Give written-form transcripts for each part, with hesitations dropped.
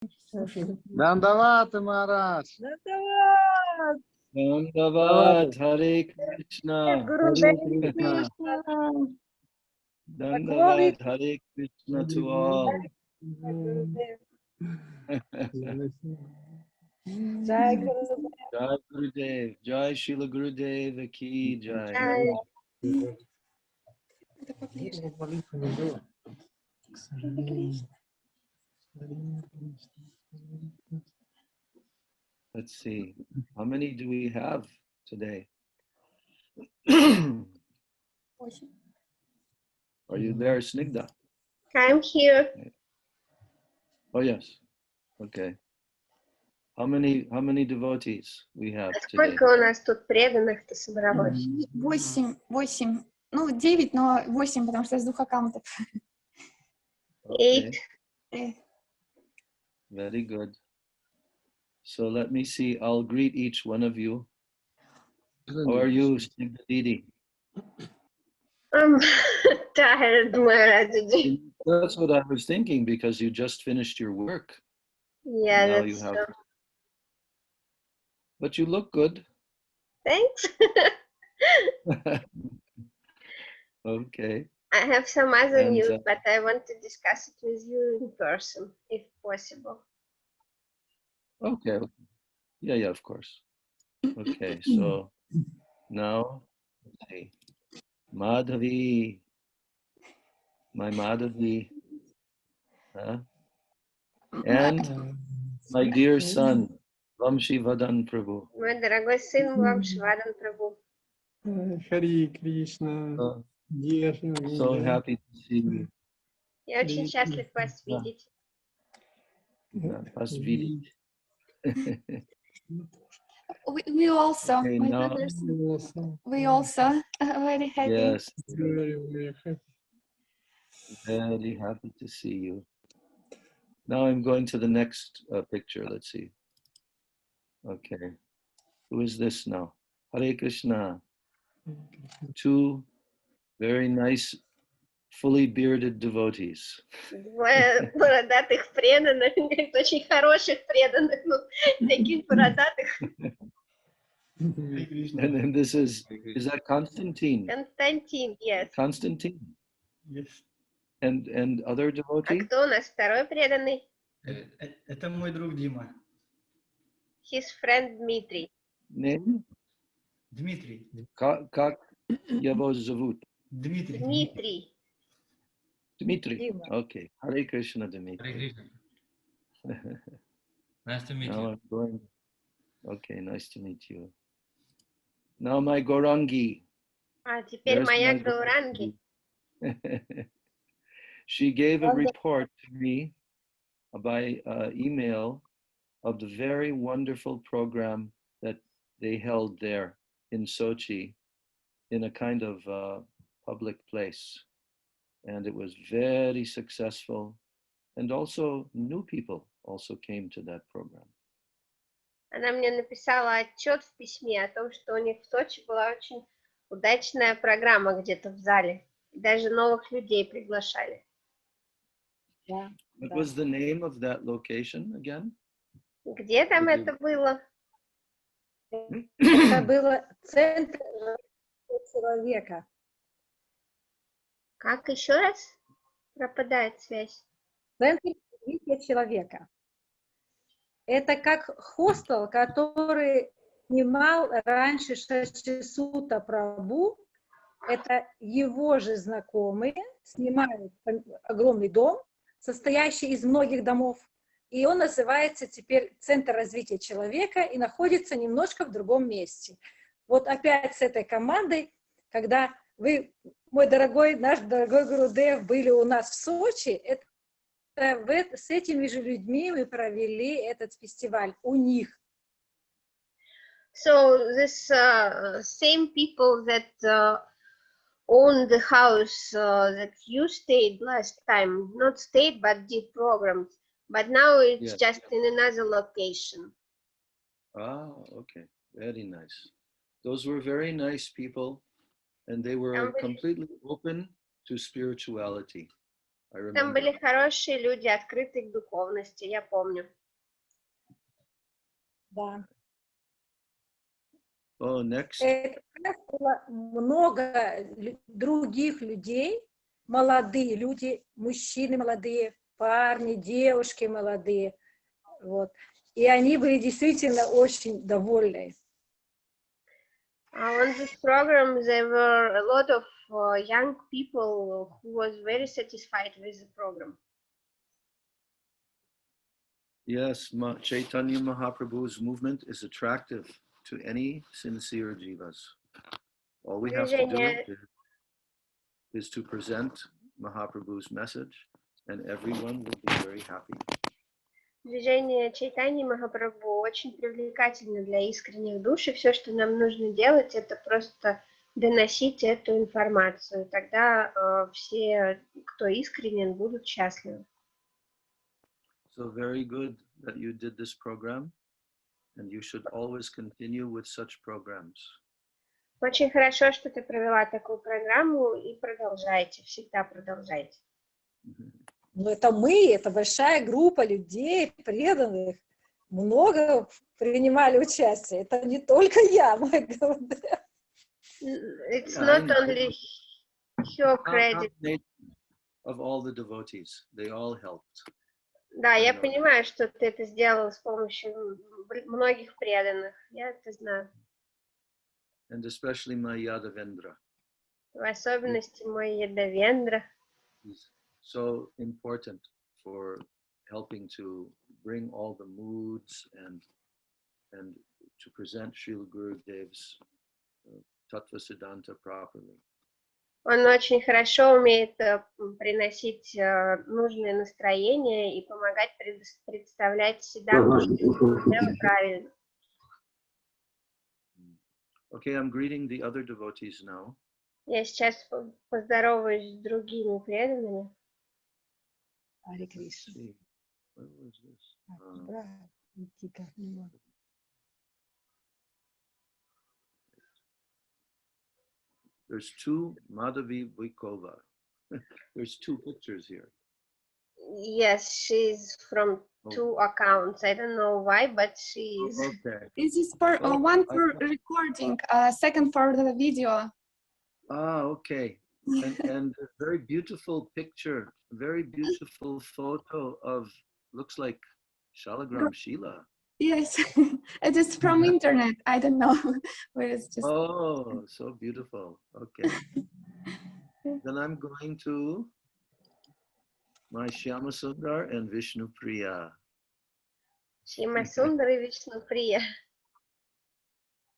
Дандават, Махарадж. Dandavat, Hare Krishna. Hare Krishna. Dandavat, Hare Krishna to all. Jai Gurudev. Jai Gurudev, Jai Srila Gurudev ki Jai. Let's see, how many do we have today? Are you there, Snigdha? I'm here. Oh yes. Okay. How many devotees we have today? Сколько у нас тут преданных-то собралось? 8. Ну, 9, но 8, потому что с 2 аккаунтов. Okay. Very good. So let me see. I'll greet each one of you. How are you, Snigdha Didi? I'm tired, Maharaj. That's what I was thinking, because you just finished your work. Yeah, Now that's you have. true. But you look good. Thanks. Okay. I have some other And, news, but I want to discuss it with you in person, if possible. Okay. Yeah, of course. Okay, so now, let's see. Madhavi, my Madhavi, and my dear son, Vamshi Vadan Prabhu. Мой дорогой сын Вамшвадан Прабhu. Хари Кришна. So happy to see you. Я очень счастлив вас видеть. Us видеть. We also, Okay, my now, brothers, we also very happy. yes, Very happy. very happy to see you. Now I'm going to the next picture. Let's see. Okay, who is this now? Hare Krishna. 2 very nice, fully bearded devotees. Двое бородатых преданных, очень хороших преданных, ну, таких бородатых. And then this is that Constantine? Константин, yes. Constantine. Yes. And other А devotee? кто у нас второй преданный? Это мой друг Дима. His friend Dmitry. Name? Дмитрий. Как его зовут? Дмитрий. Дмитрий. Dmitry. Okay. Hare Krishna, Dmitry. Nice to meet Now you. I'm going. Okay, nice to meet you. Now my Gaurangi. А теперь There's моя my Гауранги. She gave a report to me by email of the very wonderful program that they held there in Sochi in a kind of public place. And it was very successful. And also new people also came to that program. Она мне написала отчет в письме о том, что у них в Сочи была очень удачная программа где-то в зале. Даже новых людей приглашали. What was the name of that location again? Где там это было? Это было центр человека. Как еще раз? Пропадает связь. Центр развития человека. Это как хостел, который снимал раньше Шачисута Прабху. Это его же знакомые снимают огромный дом, состоящий из многих домов. И он называется теперь Центр развития человека и находится немножко в другом месте. Вот опять с этой командой, когда вы, наш дорогой Гурудев, были у нас в Сочи, с этими же людьми мы провели этот фестиваль у них. So this same people that own the house that you stayed last time, not stayed but did programs, but now it's just in another location. Ah, okay, very nice. Those were very nice people, and they were completely open to spirituality. I Там remember. были хорошие люди, открытые к духовности, я помню. Да. Oh, next. Это было много других людей, молодые люди, мужчины молодые, парни, девушки молодые. Вот. И они были действительно очень довольны. On this program, there were a lot of young people who was very satisfied with the program. Yes, Chaitanya Mahaprabhu's movement is attractive to any sincere jivas. All we have to do is to present Mahaprabhu's message, and everyone will be very happy. Движение Чайтаньи Махапрабху очень привлекательно для искренних душ, и все, что нам нужно делать, это просто доносить эту информацию. Тогда все, кто искренен, будут счастливы. So very good that you did this program, and you should always continue with such programs. Очень хорошо, что ты провела такую программу, и продолжайте, всегда продолжайте. Но это мы, это большая группа людей, преданных. Много принимали участие. Это не только я, мой God. It's not only your credit. Of all the devotees, they all helped. Да, я понимаю, что ты это сделал с помощью многих преданных. Я это знаю. And especially my Yadavendra. В особенности мой Ядавендра. So important for helping to bring all the moods and to present Srila Gurudev's Tattva Siddhanta properly. Он очень хорошо умеет приносить нужное настроение и помогать представлять Сиддханту правильно. Okay, I'm greeting the other devotees now. Я сейчас поздороваюсь с другими преданными. Харе Кришна. Where was this? There's two Madhavi Vikova. There's two pictures here. Yes, she's from two accounts. I don't know why, but she's. Okay. This is for one for recording, second for the video. Ah, okay. And a very beautiful picture, very beautiful photo of, looks like Shalagram Shila. Yes, it is from internet. I don't know where it's just. Oh, so beautiful. Okay. Then I'm going to my Shyama Sundar and Vishnu Priya. Shima Sundar и Vishnu Priya.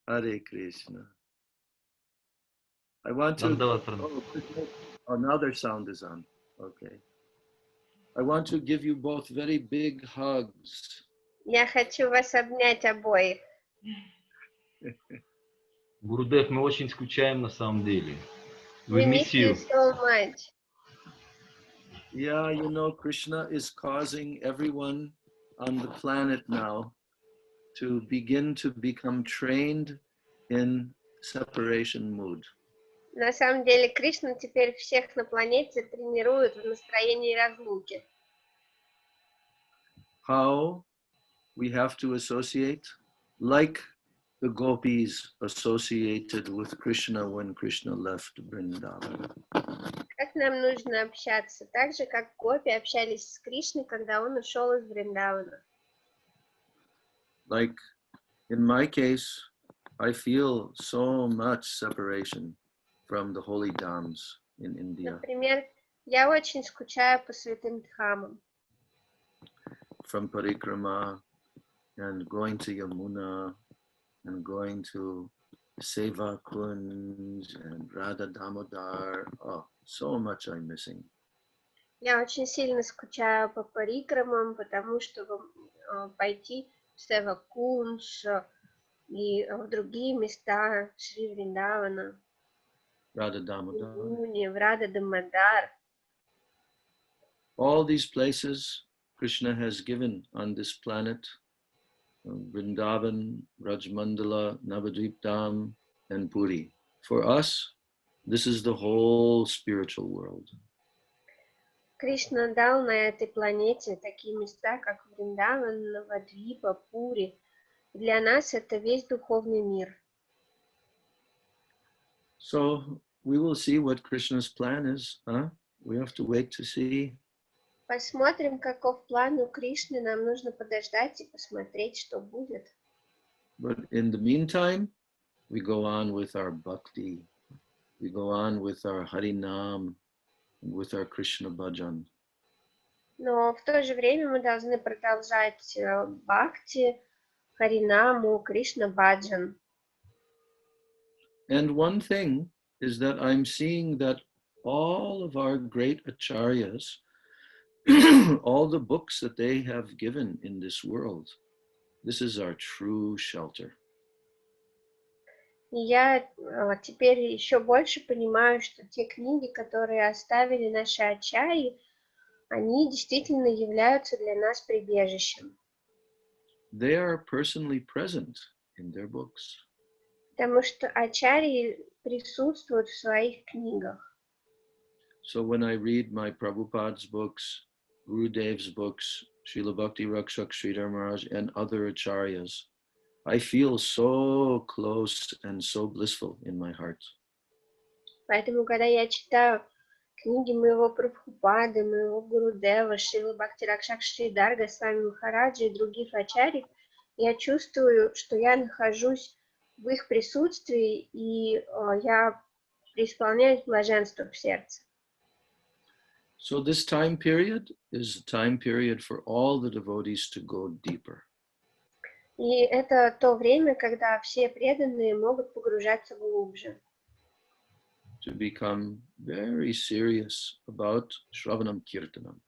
Hare Krishna. I want to. Oh, now their sound is on. Okay. I want to give you both very big hugs. Я хочу вас обнять обоих. Гурудев, мы очень скучаем на самом деле. We miss you so much. Yeah, you know, Krishna is causing everyone on the planet now to begin to become trained in separation mood. На самом деле, Кришна теперь всех на планете тренирует в настроении разлуки. How we have to associate, like the gopis associated with Krishna when Krishna left Vrindavan. Как нам нужно общаться? Так же, как гопи общались с Кришной, когда он ушел из Вриндавана. Like in my case, I feel so much separation from the holy dhams in India. Например, я очень скучаю по святым дхамам. From parikrama and going to Yamuna and going to Seva Kunj and Radha Damodar. Oh, so much I'm missing. Я очень сильно скучаю по парикрамам, потому что пойти в Сева Кундж и в другие места Шри Вриндавана, Radha Damodar. в Рада Дамодар. All these places Krishna has given on this planet, Vrindavan, Rajmandala, Navadvip Dham, and Puri. For us, this is the whole spiritual world. Кришна дал на этой планете такие места, как Вриндаван, Навадвипа, Пури. Для нас это весь духовный мир. So we will see what Krishna's plan is. Huh? We have to wait to see. Посмотрим, каков план у Кришны. Нам нужно подождать и посмотреть, что будет. But in the meantime, we go on with our bhakti. We go on with our Harinam, with our Krishna bhajan. Но в то же время мы должны продолжать бхакти, харинаму, Кришна баджан. And one thing is that I'm seeing that all of our great acharyas, all the books that they have given in this world, this is our true shelter. И я теперь еще больше понимаю, что те книги, которые оставили наши ачарьи, они действительно являются для нас прибежищем. They are personally present in their books. Потому что ачарьи присутствуют в своих книгах. So when I read my Prabhupada's books, Gurudev's books, Srila Bhakti Rakshak Sridhar Maharaj, and other acharyas, I feel so close and so blissful in my heart. Поэтому, когда я читаю книги моего Прабхупады, моего Гурудева, Шрила Бхакти Ракшак Шридарга, Свами Махараджа и других ачарьев, я чувствую, что я нахожусь в их присутствии, и я преисполняюсь блаженства в сердце. So this time period is a time period for all the devotees to go deeper. И это то время, когда все преданные могут погружаться глубже. To become very serious about Shravanam Kirtanam.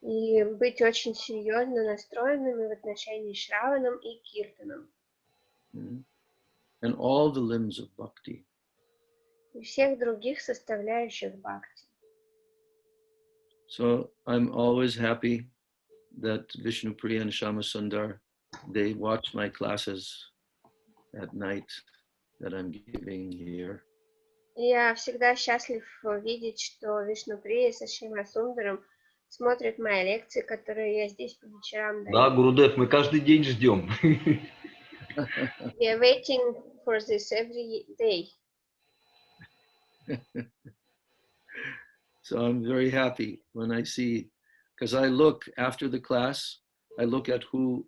И быть очень серьезно настроенными в отношении Шраванам и Киртанам. And all the limbs of bhakti. И всех других составляющих бхакти. So I'm always happy that Vishnupriya and Shamasundar, they watch my classes at night that I'm giving here. Я всегда счастлив видеть, что Вишнуприя со Шримасундаром смотрят мои лекции, которые я здесь по вечерам даю. Да, Гурудев, мы каждый день ждем. We are waiting for this every day. So I'm very happy when I see, because I look after the class, I look at who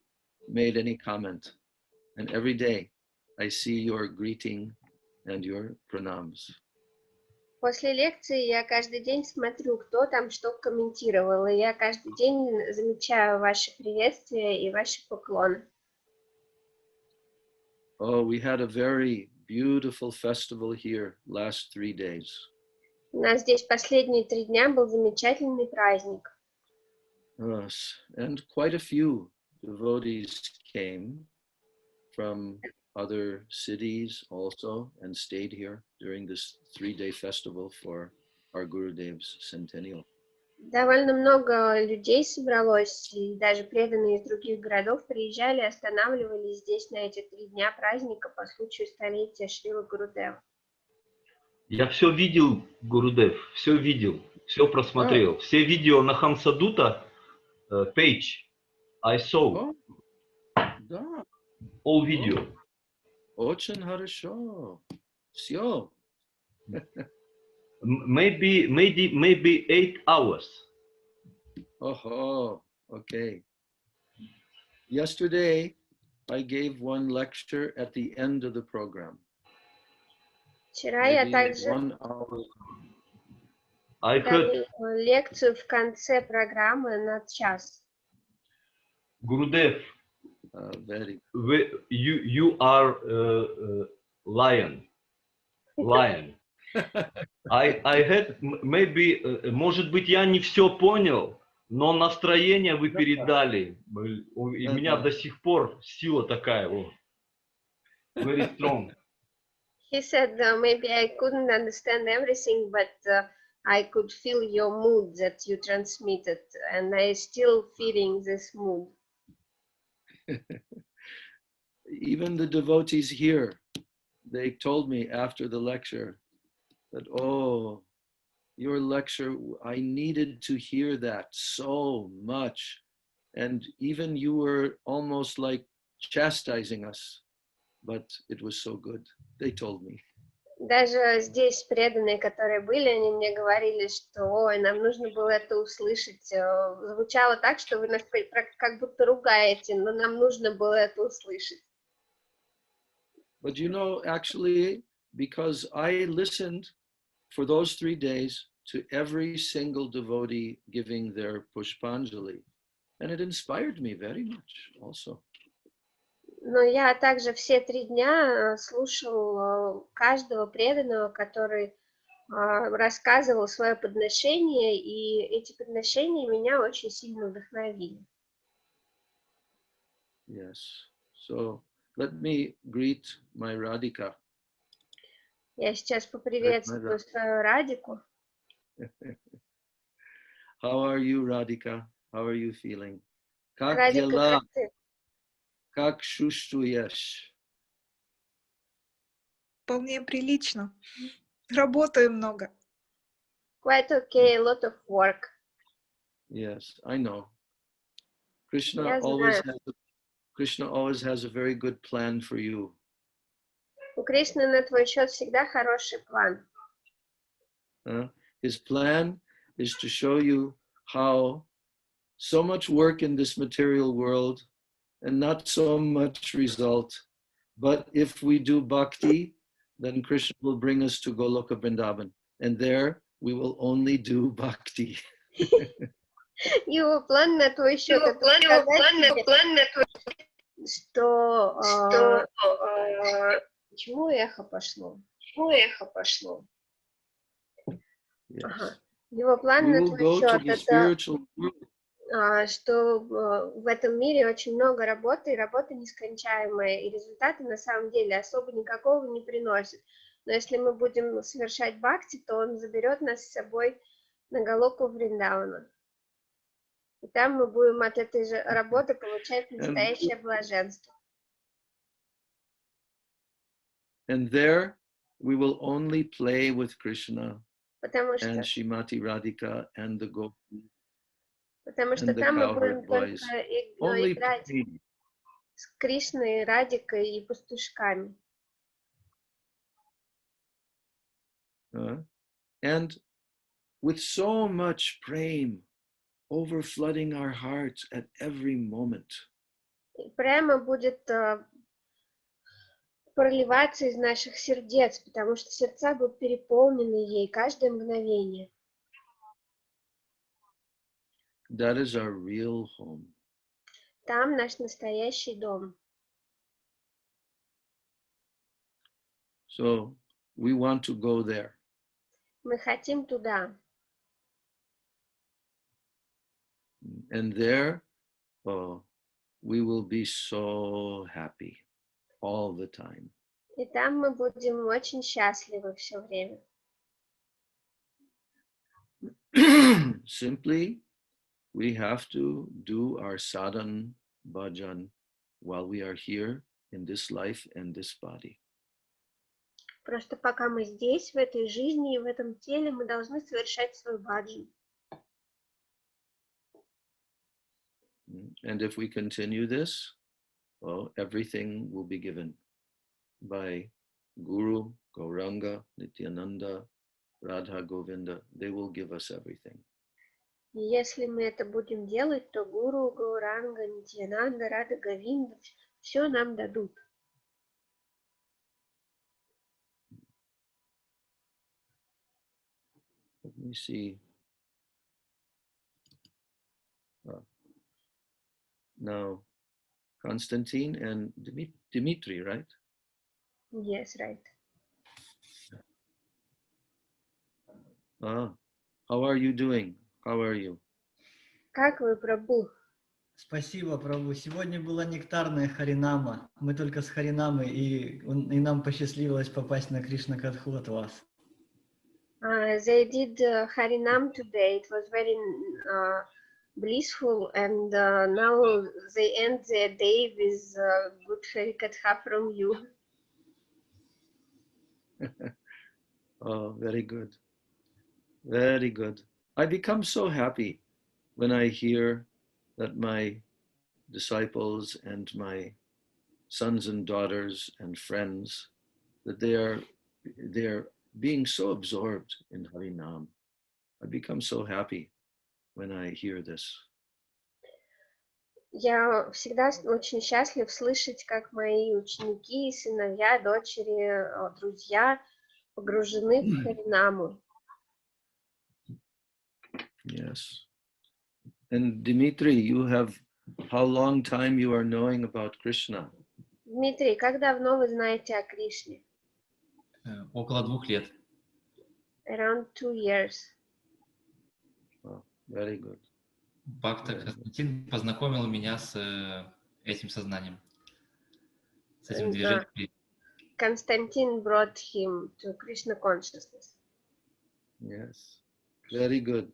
made any comment. And every day I see your greeting and your pranams. После лекции я каждый день смотрю, кто там что комментировал, и я каждый день замечаю ваши приветствия и ваши поклоны. Oh, we had a very beautiful festival here last 3 days. У нас здесь последние 3 дня был замечательный праздник. Yes, and quite a few devotees came from other cities also and stayed here during this 3-day festival for our Gurudev's centennial. Довольно много людей собралось, и даже преданные из других городов приезжали и останавливались здесь на эти 3 дня праздника по случаю столетия Шрила Гурудева. Я все видел, Гурудев, все видел, все просмотрел. Все видео на Хамсадута page, I saw. Да. All video. Очень хорошо. Все. Maybe 8 hours. Oh, okay. Yesterday, I gave one lecture at the end of the program. Вчера я Maybe также 1 hour. I heard, дала лекцию в конце программы на час. Gurudev, Very. you are lion. I had maybe, может быть, я не все понял, но настроение вы передали. И у меня до сих пор сила такая. Very strong. He said maybe I couldn't understand everything, but I could feel your mood that you transmitted, and I still feeling this mood. Even the devotees here, they told me after the lecture that, oh, your lecture, I needed to hear that so much. And even you were almost like chastising us, but it was so good. They told me. Даже здесь преданные, которые были, они мне говорили, что ой, нам нужно было это услышать. Звучало так, что вы нас как будто ругаете, но нам нужно было это услышать. But you know, actually, because I listened for those 3 days to every single devotee giving their Pushpanjali, and it inspired me very much also. Но я также все 3 дня слушал каждого преданного, который рассказывал свое подношение, и эти подношения меня очень сильно вдохновили. Yes. So let me greet my Radhika. Я сейчас поприветствую свою Радику. How are you, Radhika? How are you feeling? Как Радика, дела? как ты? Как чувствуешь? Вполне прилично. Работаю много. Quite okay, a lot of work. Yes, I know. Krishna Я знаю. Krishna always has a very good plan for you. У Кришны на твой счет всегда хороший план. His plan is to show you how so much work in this material world and not so much result. But if we do bhakti, then Krishna will bring us to Goloka Vrindavan. And there we will only do bhakti. Его план на твой счет, что почему эхо пошло? Yes. Ага. Его план We на will твой go to счет the это spiritual world. что в этом мире очень много работы, и работа нескончаемая, и результаты на самом деле особо никакого не приносят. Но если мы будем совершать бхакти, то он заберет нас с собой на Галоку Вриндавана. И там мы будем от этой же работы получать настоящее блаженство. And there we will only play with Krishna Потому что and Srimati Radhika and the Gopis. Потому что and the там мы cowherd будем boys. только Only играть play. с Кришной, Радикой и пастушками. And with so much prema overflooding our hearts at every moment. И прямо будет проливаться из наших сердец, потому что сердца будут переполнены ей каждое мгновение. That is our real home. Там наш настоящий дом. So we want to go there. Мы хотим туда. And there we will be so happy all the time. И там мы будем очень счастливы все время. Simply, we have to do our sadhan bhajan while we are here in this life and this body. Просто пока мы здесь, в этой жизни и в этом теле, мы должны совершать свой баджан. And if we continue this, well, everything will be given by Guru, Gauranga, Nityananda, Radha Govinda. They will give us everything. И если мы это будем делать, то Гуру, Гауранга, Нитьянанда, Рада Говинда все нам дадут. Let me see. Now, Konstantin and Dimitri, right? Yes, right. How are you doing? How are you? Как вы, Прабху? Спасибо, Прабху. Сегодня была нектарная Харинама. Мы только с Харинамой, и нам посчастливилось попасть на Кришна Катху от вас. They did Harinam today. It was very blissful, and now they end their day with good Harikatha from you. Oh, very good. Very good. I become so happy when I hear that my disciples and my sons and daughters and friends, that they're being so absorbed in Harinam. I become so happy when I hear this. Я всегда очень счастлив слышать, как мои ученики, сыновья, дочери, друзья погружены в Харинаму. Yes. And Dimitri, you have, how long time you are knowing about Krishna? Дмитрий, как давно вы знаете о Кришне? Около 2 лет. Around 2 years. Wow, very good. Бхакта Константин познакомил меня с этим сознанием, с этим движением. Константин brought him to Krishna consciousness. Yes, very good.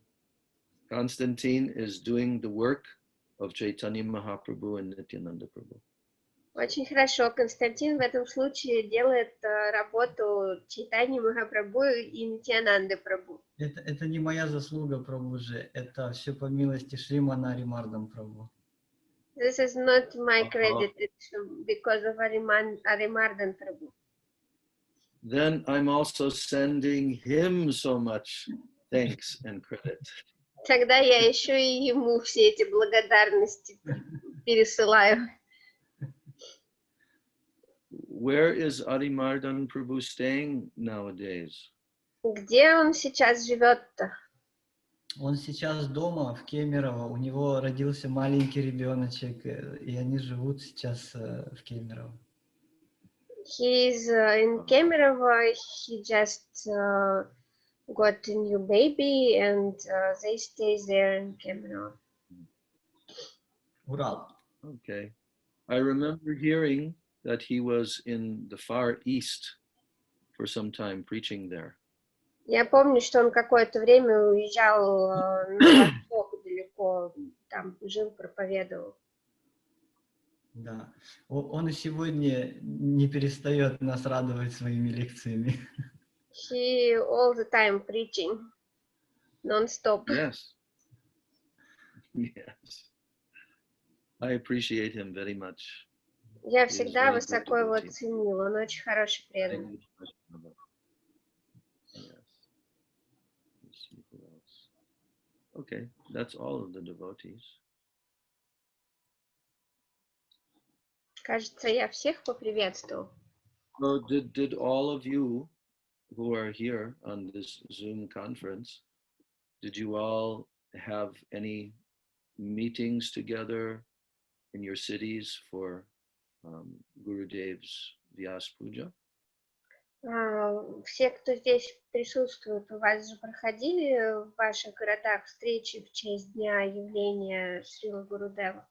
Constantine is doing the work of Chaitanya Mahaprabhu and Nityananda Prabhu. Очень хорошо. Константин в этом случае делает работу Чайтаньи Махапрабху и Нитьянанды Прабху. Это не моя заслуга, Прабхуджи, это все по милости Шримана Аримардам Прабху. This is not my credit, it's because of Arimardan Prabhu. Then I'm also sending him so much thanks and credit. Тогда я еще и ему все эти благодарности пересылаю. Where is Arimardan Prabhu staying nowadays? Где он сейчас живет-то? Он сейчас дома, в Кемерово. У него родился маленький ребеночек, и они живут сейчас в Кемерово. He is in Kemerovo. He just got a new baby, and they stay there in Kemerovo. Урал. Okay. I remember hearing that he was in the Far East for some time preaching there. Я помню, что он какое-то время уезжал на восток далеко, там жил, проповедовал. Да. Он и сегодня не перестает нас радовать своими лекциями. He all the time preaching, non-stop. Yes. Yes. I appreciate him very much. Я всегда высоко его ценил, он очень хороший преданный. Okay, that's all of the devotees. Кажется, я всех поприветствовал. So did all of you who are here on this Zoom conference, did you all have any meetings together in your cities for Gurudev's Vyas Puja? Все, кто здесь присутствует, у вас же проходили в ваших городах встречи в честь дня явления Шрила Гурудева?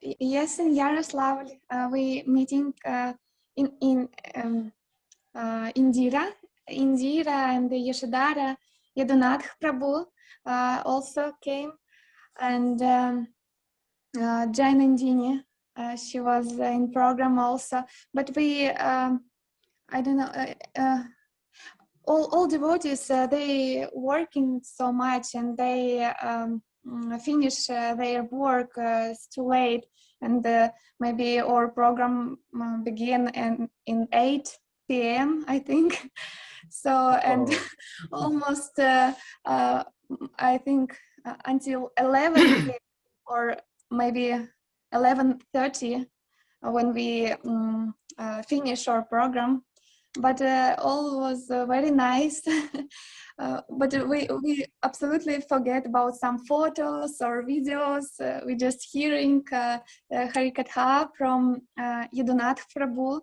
Yes, in Yaroslavl we meeting in Indira and Yashodhara Yadunatha Prabhu also came, and Jainandini. She was in program also, but we, I don't know, all devotees, they working so much and they finish their work too late, and maybe our program begin in 8 p.m. I think. So, and almost, I think until 11 or maybe 11:30 when we finish our program, but all was very nice. But we absolutely forget about some photos or videos. We just hearing Harikatha from Yadunath Prabhu.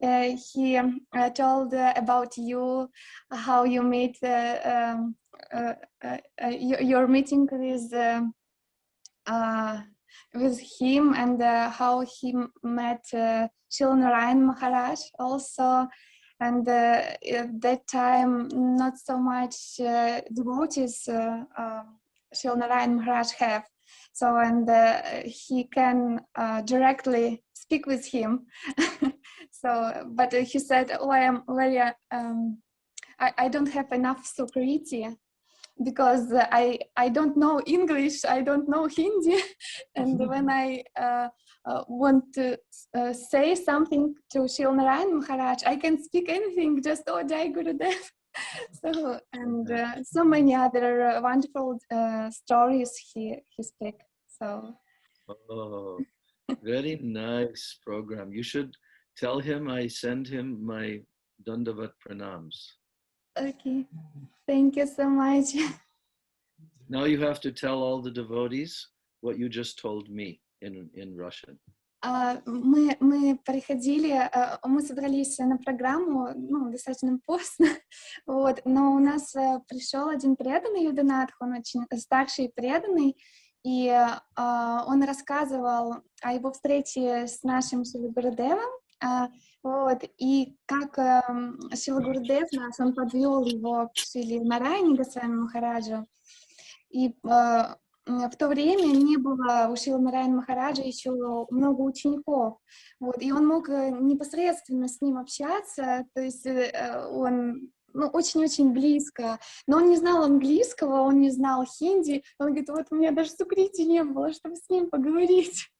He told about you, how you meet your meeting with him, and how he met Srila Narayan Maharaj also. And at that time, not so much devotees Srila Narayan Maharaj have. So, and he can directly speak with him. So, but he said, "Oh, I am very, I don't have enough security because I don't know English, I don't know Hindi, and when I want to say something to Srila Narayan Maharaj, I can speak anything, just oh Jai Gurudev." So and so many other wonderful stories he speak. So. Oh, very nice program. You should tell him I send him my Dandavat pranams. Okay, thank you so much. Now you have to tell all the devotees what you just told me in Russian. Мы приходили, мы собрались на программу, ну, достаточно поздно, вот, но у нас пришел один преданный Юданатх, он очень старший преданный, и он рассказывал о его встрече с нашим Шрила Гурудевом, вот, и как Шрила Гурудев нас, он подвел его к Шриле Нараяне Госвами Махараджу, и в то время не было у Шрилы Нараяна Махараджа еще много учеников, вот, и он мог непосредственно с ним общаться, то есть он, ну, очень-очень близко, но он не знал английского, он не знал хинди, он говорит, вот у меня даже сукрити не было, чтобы с ним поговорить,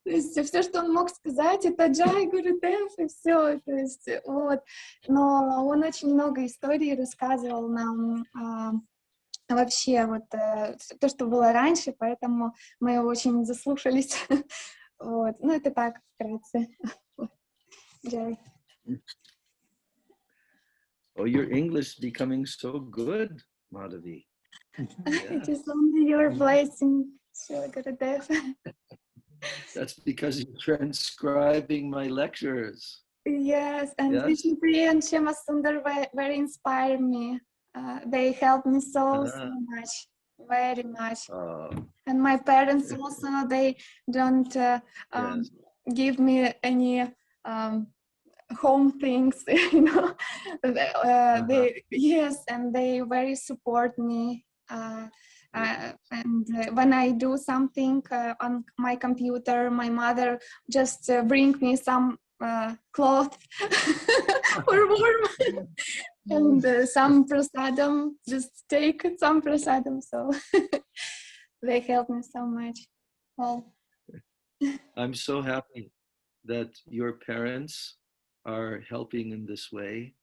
то есть все, что он мог сказать, это Джай Гурудев и все, то есть вот, но он очень много историй рассказывал нам, вообще вот то, что было раньше, поэтому мы очень заслушались. Вот. Ну, это так, вкратце. Джай. Oh, your English is becoming so good, Madhavi. It is only your blessing, Srila Gurudev. That's because you're transcribing my lectures. Yes, and Yes? Vishnu Priya and Shema Sundar very inspire me. They help me so much, very much. And my parents also, they don't Yes. give me any home things, you know. They, yes, and they very support me. And when I do something on my computer, my mother just bring me some cloth for warm. And some prasadam, just take some prasadam, so they help me so much. Well, I'm so happy that your parents are helping in this way.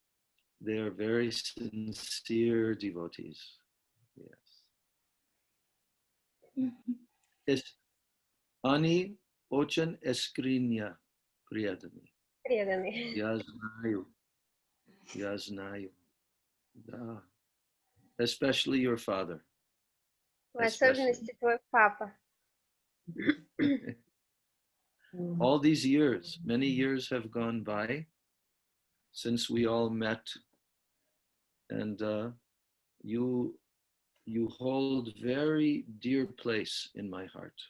They are very sincere devotees. Yes. Ani очень искренне преданный. Преданный. Я знаю. Я знаю. Да. Especially your father. В особенности твой папа. All these years, many years have gone by since we all met, and you hold very dear place in my heart,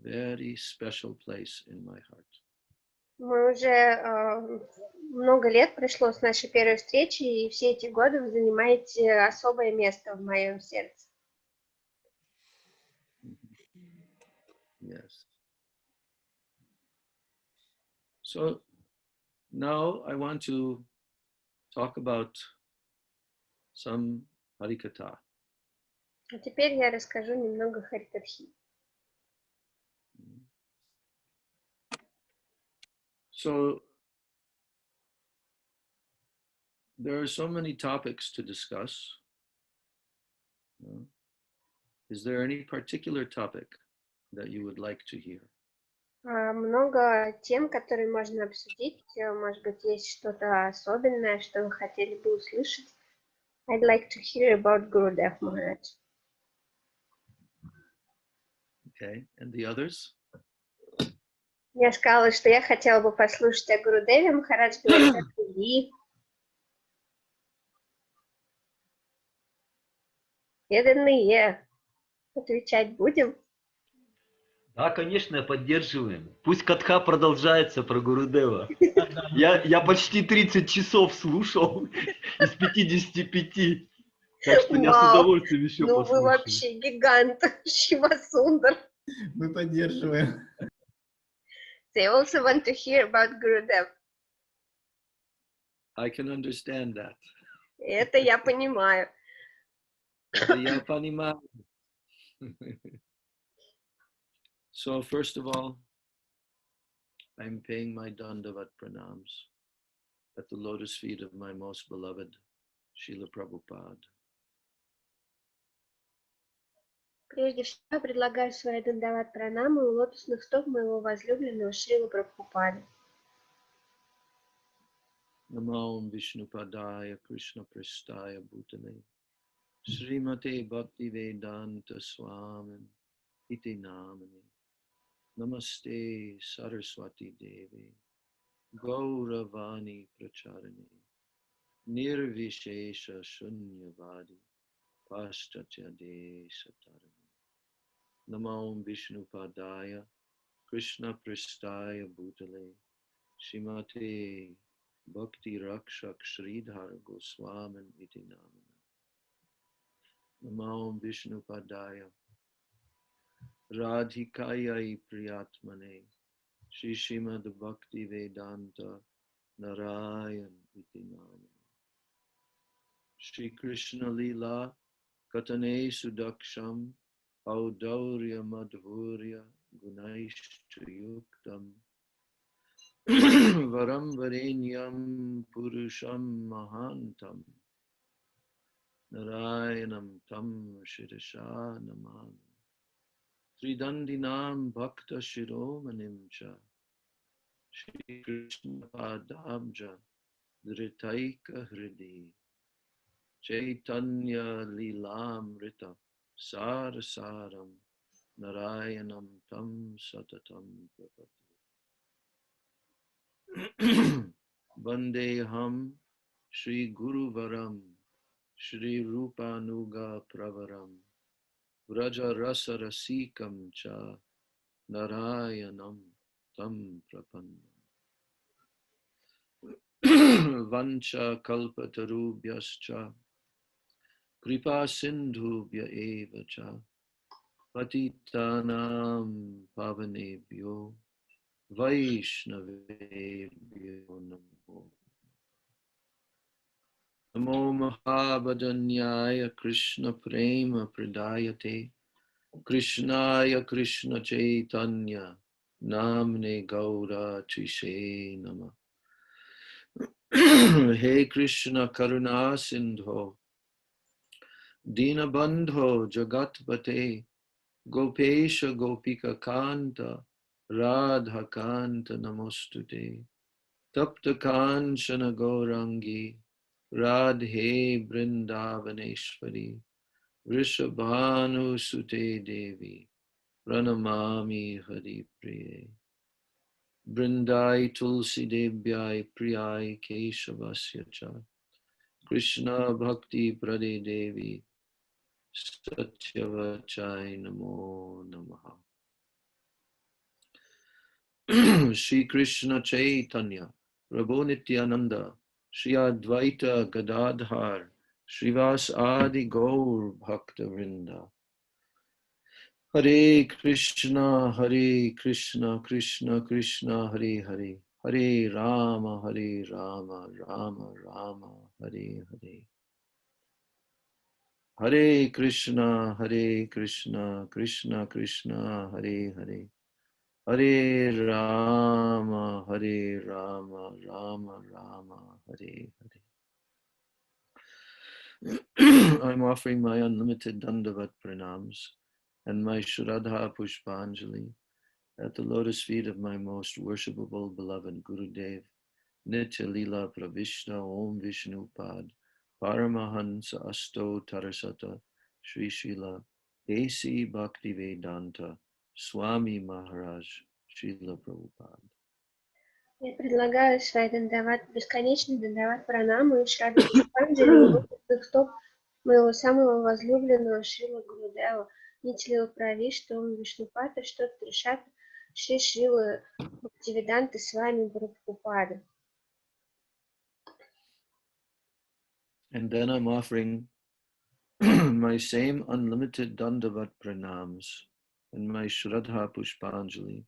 very special place in my heart. Мы уже много лет прошло с нашей первой встречи, и все эти годы вы занимаете особое место в моем сердце. Yes. So now I want to talk about some Harikatha. А теперь я расскажу немного Харикатхи. So there are so many topics to discuss. Is there any particular topic that you would like to hear? Много тем, которые можно обсудить. Может быть, есть что-то особенное, что вы хотели бы услышать. I'd like to hear about Gurudev Maharaj. Okay, and the others? Я сказала, что я хотела бы послушать о Гурудеве. Махарадж говорит о других. Преданные. Отвечать будем? Да, конечно, поддерживаем. Пусть катха продолжается про Гурудева. Я почти 30 часов слушал из 55. Так что я с удовольствием еще послушаю. Ну вы вообще гигант, Шива Сундар. Мы поддерживаем. They also want to hear about Gurudev. I can understand that. Это я понимаю. Это я понимаю. So first of all, I'm paying my Dandavat pranams at the lotus feet of my most beloved Srila Prabhupada. Прежде всего, я предлагаю свои дандават пранамы у лотосных стоп моего возлюбленного Шрилы Прабхупады. Namo Vishnupadaya Krishna Prestaya Bhutale Srimate Bhaktivedanta Swami Iti Namani Namaste Saraswati Devi Gauravani Pracharani Nirvishesha Shunyavadi Paschatya Desatarani Namo Vishnupadaya Krishna Prestaya Bhutale Srimate Bhakti Rakshak Sridhar Goswamin Iti Namana Namo Vishnupadaya Radhikayai Priyatmane Shri Srimad Bhakti Vedanta Narayan Iti Namana Shri Krishna Lila Katane Sudaksham Audaurya Madhurya Gunaishtayuktam Varam Varenyam Purusham Mahantam Narayanam Tam Shirasha Naman Tridandinam Bhakta Shiromanim Cha Shri Krishna Padabja Dhritaika Hridi Chaitanya Lilamrita Sarasaram Narayanam Tam Satatam Prapati Vandeham Shri Guru Varam Shri Rupanuga Pravaram Vraja Rasa Rasikam Cha Narayanam Tam Prapannam Vancha Kalpatarubhyascha Kripa Sindhubhya Eva Cha Patitanam Pavanebhyo Vaishnavebhyo Namo Namo Mahabhadanyaya Krishna Prema Pradayate Krishnaya Krishna Chaitanya Namne Gaura Trishe Nama He Krishna Karuna Sindho Dinabandho Jagatpate Gopesha Gopika Kanta Radha Kanta Namostute Tapta Kanchana Gaurangi Radhe Brindavaneshwari Vrishabhanu Sute Devi Pranamami Hari Priye Brindai Tulsi Devyai Priyai Keshavasya Cha Krishna Bhakti Prade Devi Satyavachai Namo Namaha Shri Krishna Chaitanya Prabhu Nityananda Shri Advaita Gadadhar Srivas Adi Gaur Bhakta Vrinda Hare Krishna Krishna Krishna Hare Hare Hare Rama Rama Rama Hare Hare Hare Krishna Krishna Krishna Hare Hare Hare Rama Rama Rama Hare Hare. I'm offering my unlimited Dandavat pranams and my Shraddha Pushpanjali at the lotus feet of my most worshipable beloved Gurudev, Nitya Lila Pravishna Om Vishnu Pad, Paramahansa Asto Tarasata, Sri Srila A.C. Bhaktivedanta, Swami Maharaj, Srila Prabhupada. Я предлагаю свои бесконечные дандават пранамы и шраду Панджали лотосных стоп моего самого возлюбленного Шрила Гурудева, Нитилила Правишта, Ом Вишнупата, что Тришата, Шри Шрила Бхактивиданта Свами Прабхупада. And then I'm offering my same unlimited Dandavat pranams and my Shraddha Pushpanjali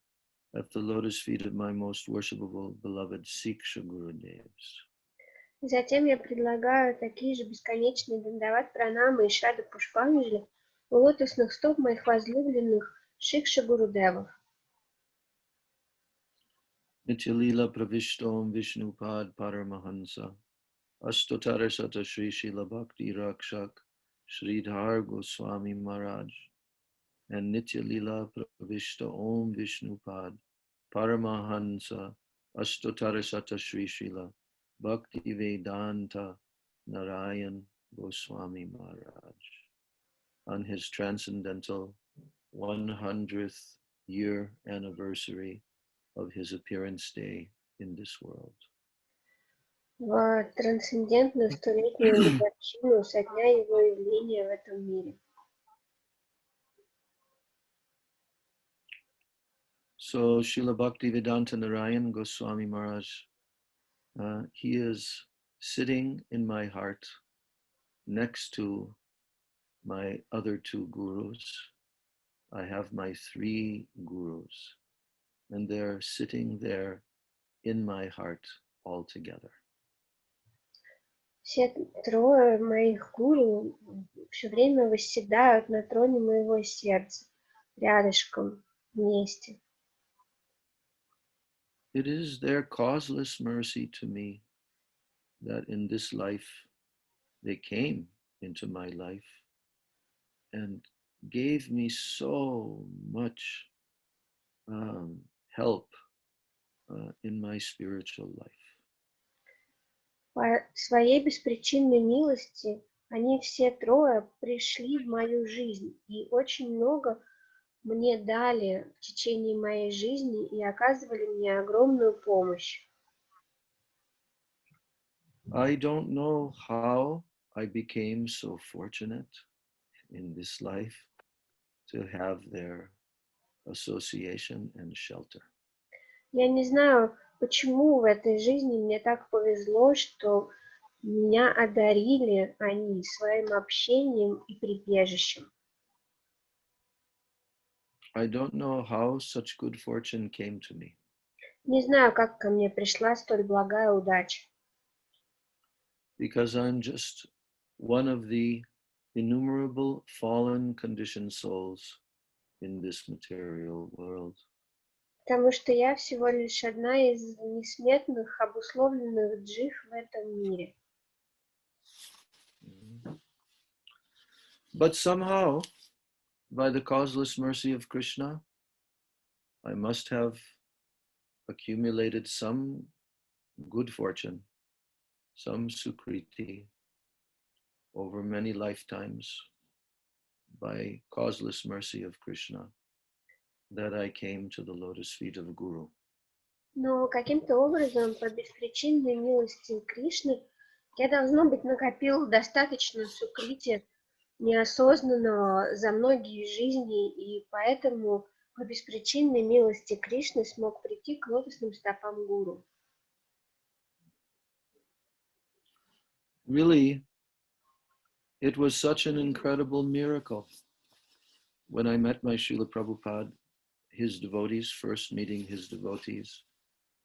at the lotus feet of my most worshipable beloved Siksha Gurudevs. Затем я предлагаю такие же бесконечные дандават пранамы и шрада пушпанджали у лотосных стоп моих возлюбленных Шикша Гурудевов. Nityalila Pravishtom Vishnupad Paramahansa Astotara Sata Sri Shila Bhakti Rakshak Sridhar Goswami Maharaj and Nityalila Pravishta Om Vishnupad Paramahansa Astotara Sata Sri Shila Bhakti Vedanta Narayan Goswami Maharaj on his transcendental 100th year anniversary of his appearance day in this world. В трансцендентную столетнюю годовщину со дня его явления в этом мире. So Srila Bhaktivedanta Narayan Goswami Maharaj, he is sitting in my heart next to my other two gurus. I have my three gurus, and they're sitting there in my heart all together. Все трое моих гуру все время восседают на троне моего сердца, рядышком, вместе. It is their causeless mercy to me that in this life they came into my life and gave me so much help in my spiritual life. По своей беспричинной милости они все трое пришли в мою жизнь и очень много мне дали в течение моей жизни и оказывали мне огромную помощь. I don't know how I became so fortunate in this life to have their association and shelter. Я не знаю, почему в этой жизни мне так повезло, что меня одарили они своим общением и прибежищем. I don't know how such good fortune came to me. Не знаю, как ко мне пришла столь благая удача. Because I'm just one of the innumerable fallen conditioned souls in this material world. Потому что я всего лишь одна из несметных, обусловленных джив в этом мире. But somehow, by the causeless mercy of Krishna, I must have accumulated some good fortune, some sukriti over many lifetimes by causeless mercy of Krishna, that I came to the lotus feet of Guru. Но каким-то образом, по беспричинной милости Кришны, я, должно быть, накопил достаточно сукрити неосознанного за многие жизни, и поэтому по беспричинной милости Кришны смог прийти к лотосным стопам Гуру. Really, it was such an incredible miracle when I met my Srila Prabhupada, his devotees, first meeting his devotees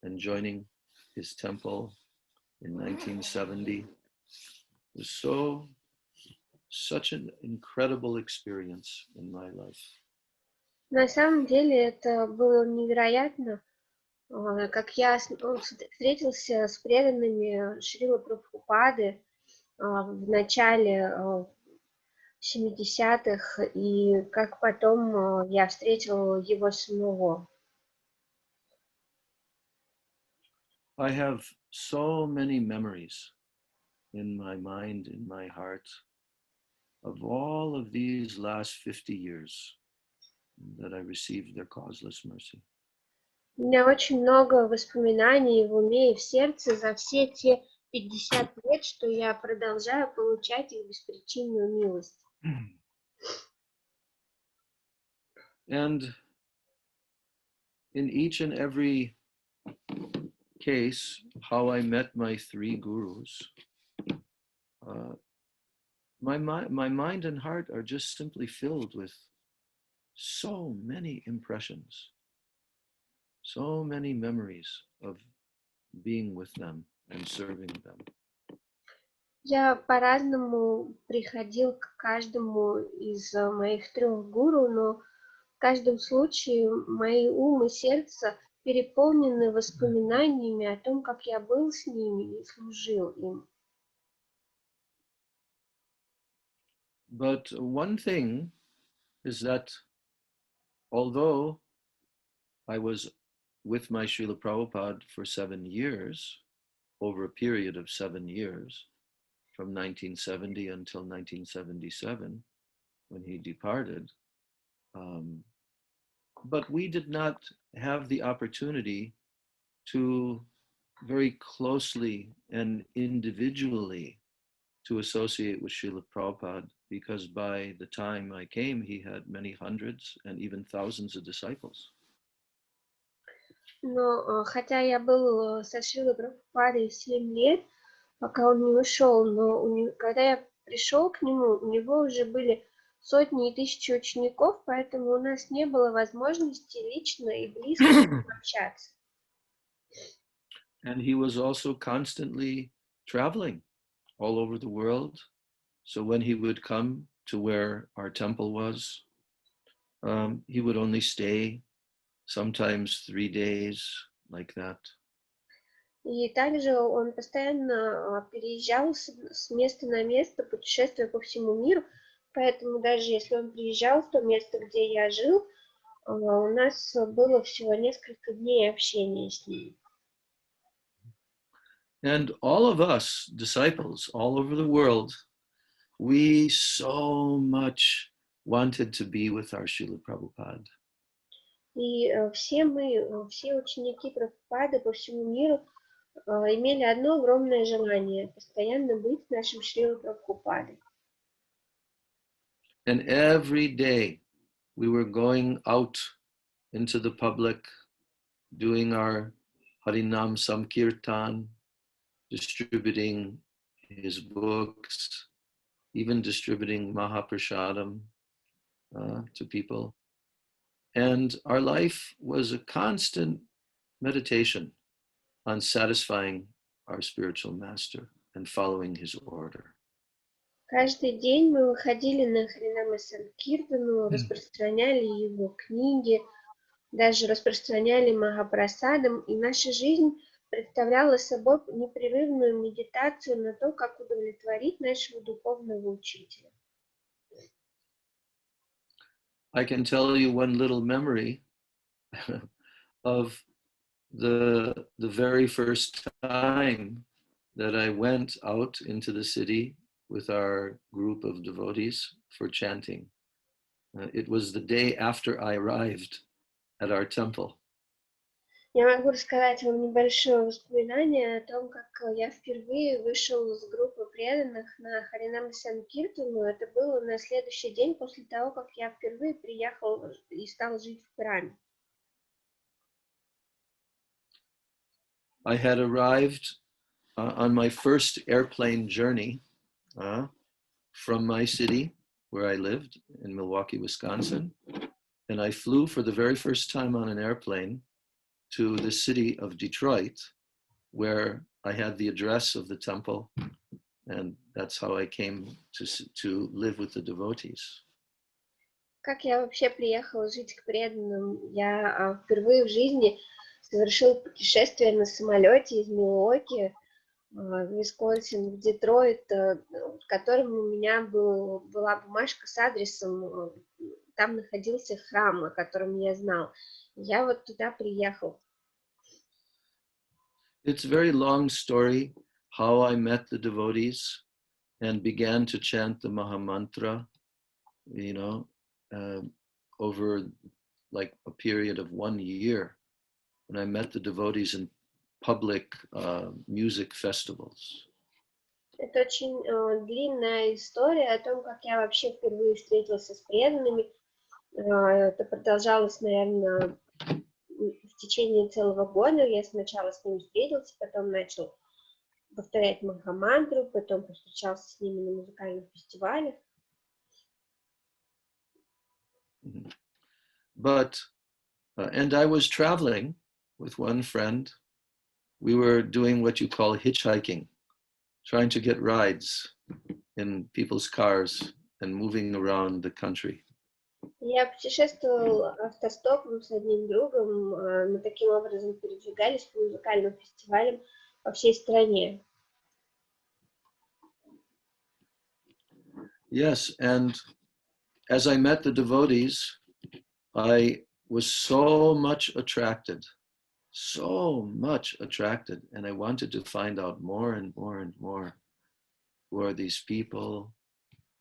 and joining his temple in 1970. It was such an incredible experience in my life. На самом деле это было невероятно, как я встретился с преданными Шрилы Прабхупады в начале 70-х, и как потом я встретил его самого. I have so many memories in my mind, in my heart, of all of these last 50 years that I received their causeless mercy. У меня очень много воспоминаний в уме и в сердце за все те 50 лет, что я продолжаю получать их беспричинную милость. And in each and every case, how I met my three gurus, my mind and heart are just simply filled with so many impressions, so many memories of being with them and serving them. Я по-разному приходил к каждому из моих 3 гуру, но в каждом случае мои ум и сердце переполнены воспоминаниями о том, как я был с ними и служил им. But one thing is that although I was with my Srila Prabhupada for 7 years, over a period of 7 years, from 1970 until 1977, when he departed, but we did not have the opportunity to very closely and individually to associate with Srila Prabhupada, because by the time I came, he had many hundreds and even thousands of disciples. Но хотя я был со Шрилой Прабхупадой 7 лет, пока он не ушел, но когда я пришел к нему, у него уже были сотни и тысячи учеников, поэтому у нас не было возможности лично и близко с ним общаться. And he was also constantly traveling all over the world. So when he would come to where our temple was, he would only stay sometimes 3 days, like that. И также он постоянно переезжал с места на место, путешествуя по всему миру, поэтому даже если он приезжал в то место, где я жил, у нас было всего несколько дней общения с ним. And all of us, disciples all over the world, we so much wanted to be with our Srila Prabhupada. И все мы, все ученики Прабхупады по всему миру имели одно огромное желание – постоянно быть с нашим Шрилой Прабхупадой. And every day we were going out into the public, doing our Harinam Samkirtan, distributing his books, even distributing Mahaprasadam to people. And our life was a constant meditation on satisfying our spiritual master and following his order. Каждый день мы выходили на Харинама Санкиртану, распространяли его книги, даже распространяли Махапрасадам, и наша жизнь представляла собой непрерывную медитацию на то, как удовлетворить нашего духовного учителя. I can tell you one little memory of the very first time that I went out into the city with our group of devotees for chanting. It was the day after I arrived at our temple. Я могу рассказать вам небольшое воспоминание о том, как я впервые вышел с группы преданных на Харинам Санкиртану. Это было на следующий день после того, как я впервые приехал и стал жить в храме. I had arrived on my first airplane journey from my city, where I lived in Milwaukee, Wisconsin, and I flew for the very first time on an airplane to the city of Detroit, where I had the address of the temple, and that's how I came to live with the devotees. Как я вообще приехала жить к преданным? Я впервые в жизни совершил путешествие на самолете из Милуоки в Висконсин, в Детройт, в котором у меня была бумажка с адресом. Там находился храм, о котором я знал. Я вот туда приехал. It's a very long story how I met the devotees and began to chant the Mahamantra, over like a period of 1 year. And I met the devotees in public music festivals. Это очень длинная история о том, как я вообще впервые встретился с преданными. Это продолжалось, наверное, в течение целого года. Я сначала с ними встретился, потом начал повторять Махамантру, потом повстречался с ними на музыкальных фестивалях. But, and I was traveling with one friend. We were doing what you call hitchhiking. trying to get rides in people's cars and moving around the country. Я путешествовал автостопом с одним другом, мы таким образом передвигались по музыкальным фестивалям по всей стране. Yes, and as I met the devotees, I was so much attracted, and I wanted to find out more and more and more. Who are these people,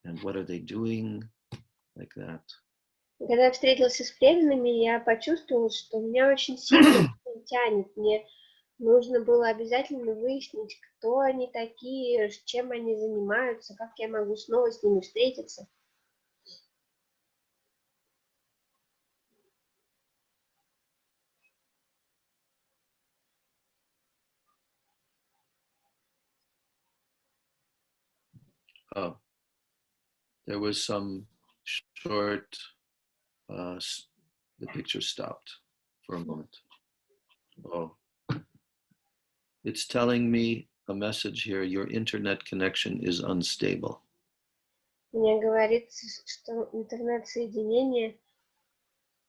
and what are they doing, like that. Когда я встретился с преданными, я почувствовал, что меня очень сильно тянет. Мне нужно было обязательно выяснить, кто они такие, чем они занимаются, как я могу снова с ними встретиться. Oh, there was some short, the picture stopped for a moment. Oh, it's telling me a message here, your internet connection is unstable. Мне говорит, что интернет-соединение,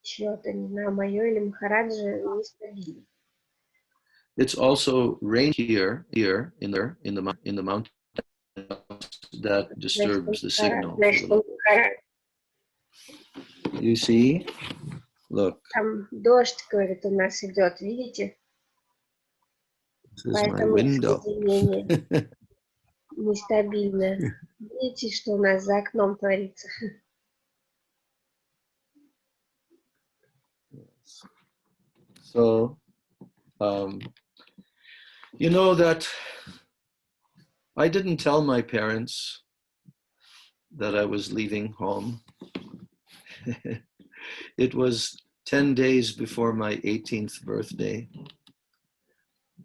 чье-то, не знаю, мое или Махараджа, нестабильно. It's also rain here in the mountain that disturbs the signal. You see? Look. Там дождь, говорит, у нас идет, видите? This is my Поэтому window. соединение нестабильно. Видите, что у нас за окном творится? So, you know that I didn't tell my parents that I was leaving home. It was 10 days before my 18th birthday.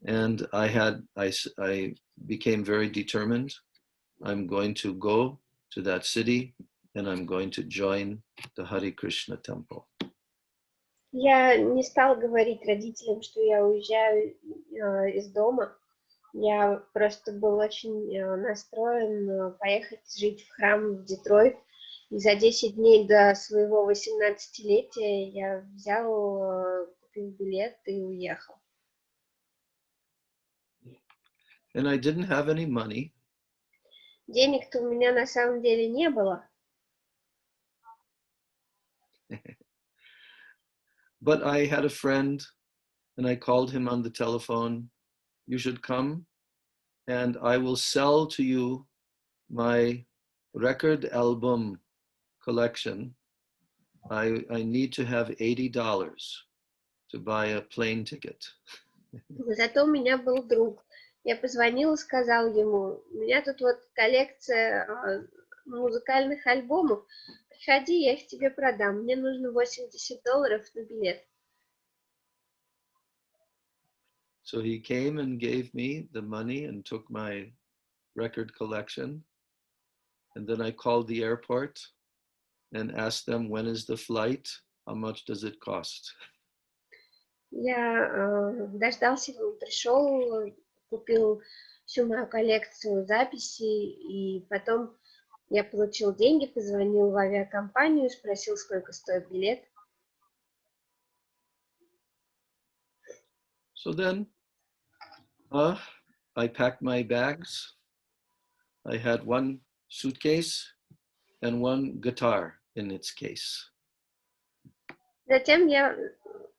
And I became very determined. I'm going to go to that city and I'm going to join the Hare Krishna temple. Я не стал говорить родителям, что я уезжаю из дома. Я просто был очень настроен поехать жить в храм в Детройт. И за 10 дней до своего 18-летия я взял, купил билет и уехал. And I didn't have any money. Денег-то у меня на самом деле не было. But I had a friend and I called him on the telephone. You should come and I will sell to you my record album collection. I need to have $80 to buy a plane ticket. Зато у меня был друг. Я позвонил и сказал ему, у меня тут вот коллекция музыкальных альбомов. Приходи, я их тебе продам. Мне нужно $80 на билет. So he came and gave me the money and took my record collection. And then I called the airport and asked them, when is the flight? How much does it cost? Я дождался, он пришел, купил всю мою коллекцию записей, и потом я получил деньги, позвонил в авиакомпанию, спросил, сколько стоит билет. So then I packed my bags. I had one suitcase and one guitar in its case. Затем я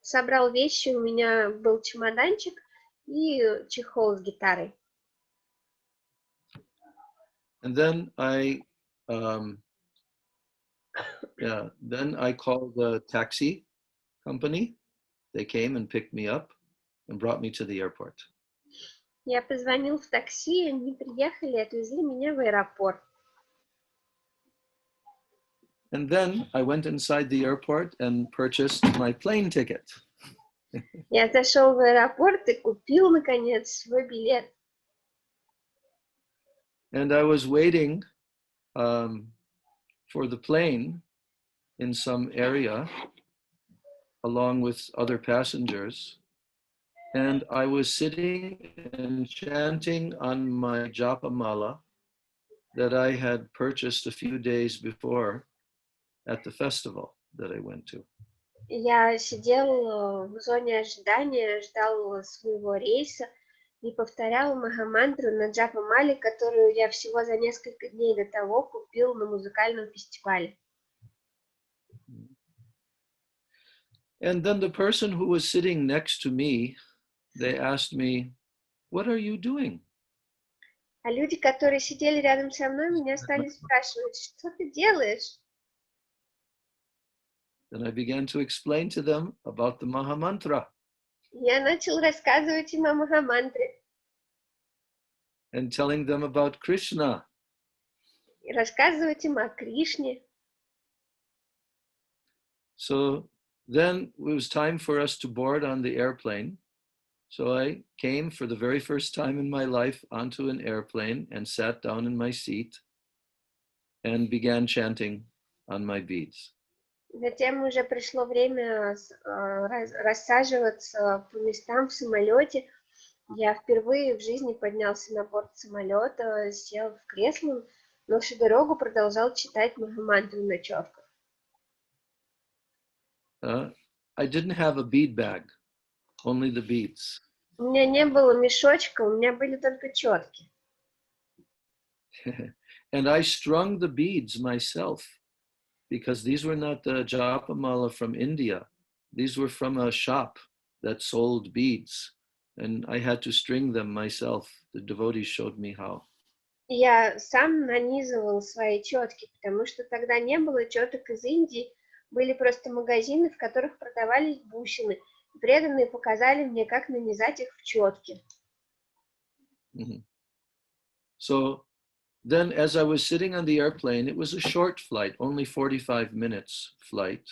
собрал вещи, у меня был чемоданчик и чехол с гитарой. And then I called the taxi company. They came and picked me up and brought me to the airport. Я позвонил в такси, они приехали, отвезли меня в аэропорт. And then I went inside the airport and purchased my plane ticket. Я зашел в аэропорт и купил, наконец, свой билет. And I was waiting for the plane in some area along with other passengers. And I was sitting and chanting on my japa mala that I had purchased a few days before at the festival that I went to. Я сидел в зоне ожидания, ждал своего рейса и повторял махамантру на джапа-мале, которую я всего за несколько дней до того купил на музыкальном фестивале. And then the person who was sitting next to me, they asked me, "What are you doing?" А люди, которые сидели рядом со мной, меня стали спрашивать, что ты делаешь? Then I began to explain to them about the Mahamantra Я начал рассказывать им о махамантре, and telling them about Krishna. и рассказывать им о Кришне. So then it was time for us to board on the airplane. So I came for the very first time in my life onto an airplane and sat down in my seat and began chanting on my beads. Затем уже пришло время рассаживаться по местам в самолете. Я впервые в жизни поднялся на борт самолета, сел в кресло, но всю дорогу продолжал читать махамантру на четках. I didn't have a bead bag, only the beads. У меня не было мешочка, у меня были только четки. And I strung the beads myself because these were not the japamala from India. These were from a shop that sold beads. And I had to string them myself. The devotees showed me how. Я сам нанизывал свои четки, потому что тогда не было четок из Индии, были просто магазины, в которых продавались бусины. Преданные показали мне, как нанизать их в четки. Mm-hmm. So then as I was sitting on the airplane, it was a short flight, only 45 minutes flight.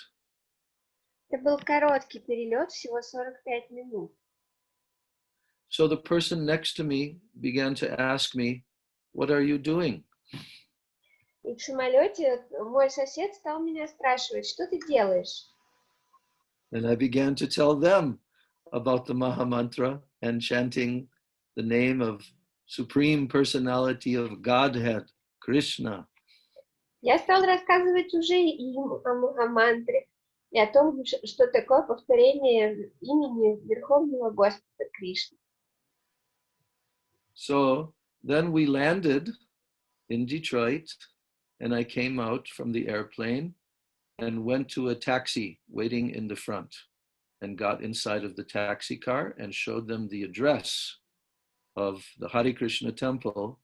Это был короткий перелет, всего 45 минут. So the person next to me began to ask me, "What are you doing?" И в самолете мой сосед стал меня спрашивать, что ты делаешь? And I began to tell them about the Mahamantra and chanting the name of Supreme Personality of Godhead, Krishna. Я стал рассказывать уже им о махамантре и о том, что такое повторение имени Верховного Господа Кришны. So then we landed in Detroit, and I came out from the airplane and went to a taxi waiting in the front and got inside of the taxi car and showed them the address of the Hare Krishna temple,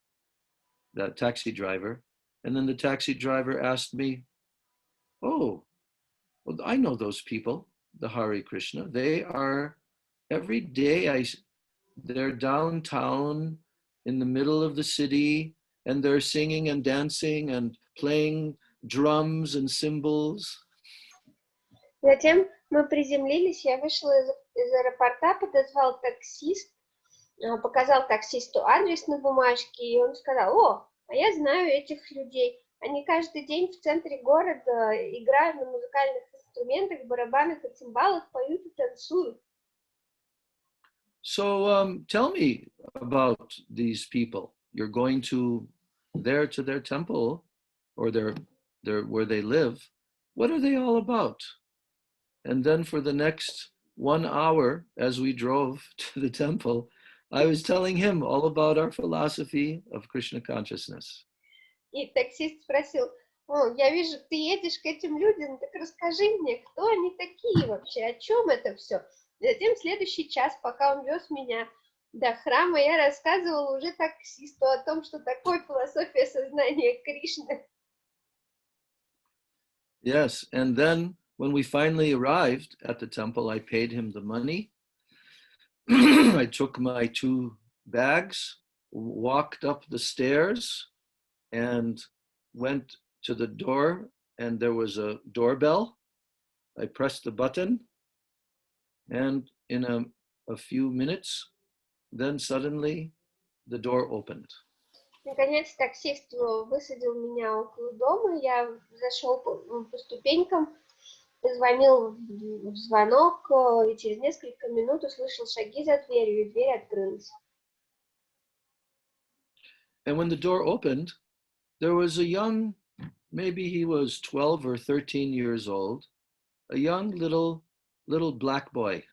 that taxi driver. And then the taxi driver asked me, "Oh, well, I know those people, the Hare Krishna. They are every day, they're downtown in the middle of the city, and they're singing and dancing and playing drums and cymbals." Затем мы приземлились, я вышла из аэропорта, подозвал таксист, показал таксисту адрес на бумажке, и он сказал: "О, а я знаю этих людей. Они каждый день в центре города играют на музыкальных инструментах, барабанах и цимбалах, поют и танцуют." So tell me about these people. You're going to their temple, or their where they live. What are they all about? And then for the next 1 hour, as we drove to the temple, I was telling him all about our philosophy of Krishna consciousness. И таксист спросил: "О, я вижу, ты едешь к этим людям, так расскажи мне, кто они такие вообще, о чем это все?" Затем следующий час, пока он вез меня до храма, я рассказывала уже таксисту о том, что такое философия сознания Кришны. Yes, and then when we finally arrived at the temple, I paid him the money. I took my 2 bags, walked up the stairs, and went to the door, and there was a doorbell. I pressed the button, and in a few minutes, then suddenly the door opened. Наконец таксист высадил меня около дома, я зашел по ступенькам, Звонил в звонок, и через несколько минут услышал шаги за дверью, и дверь открылась. And when the door opened, there was a young, maybe he was 12 or 13 years old, a young little black boy,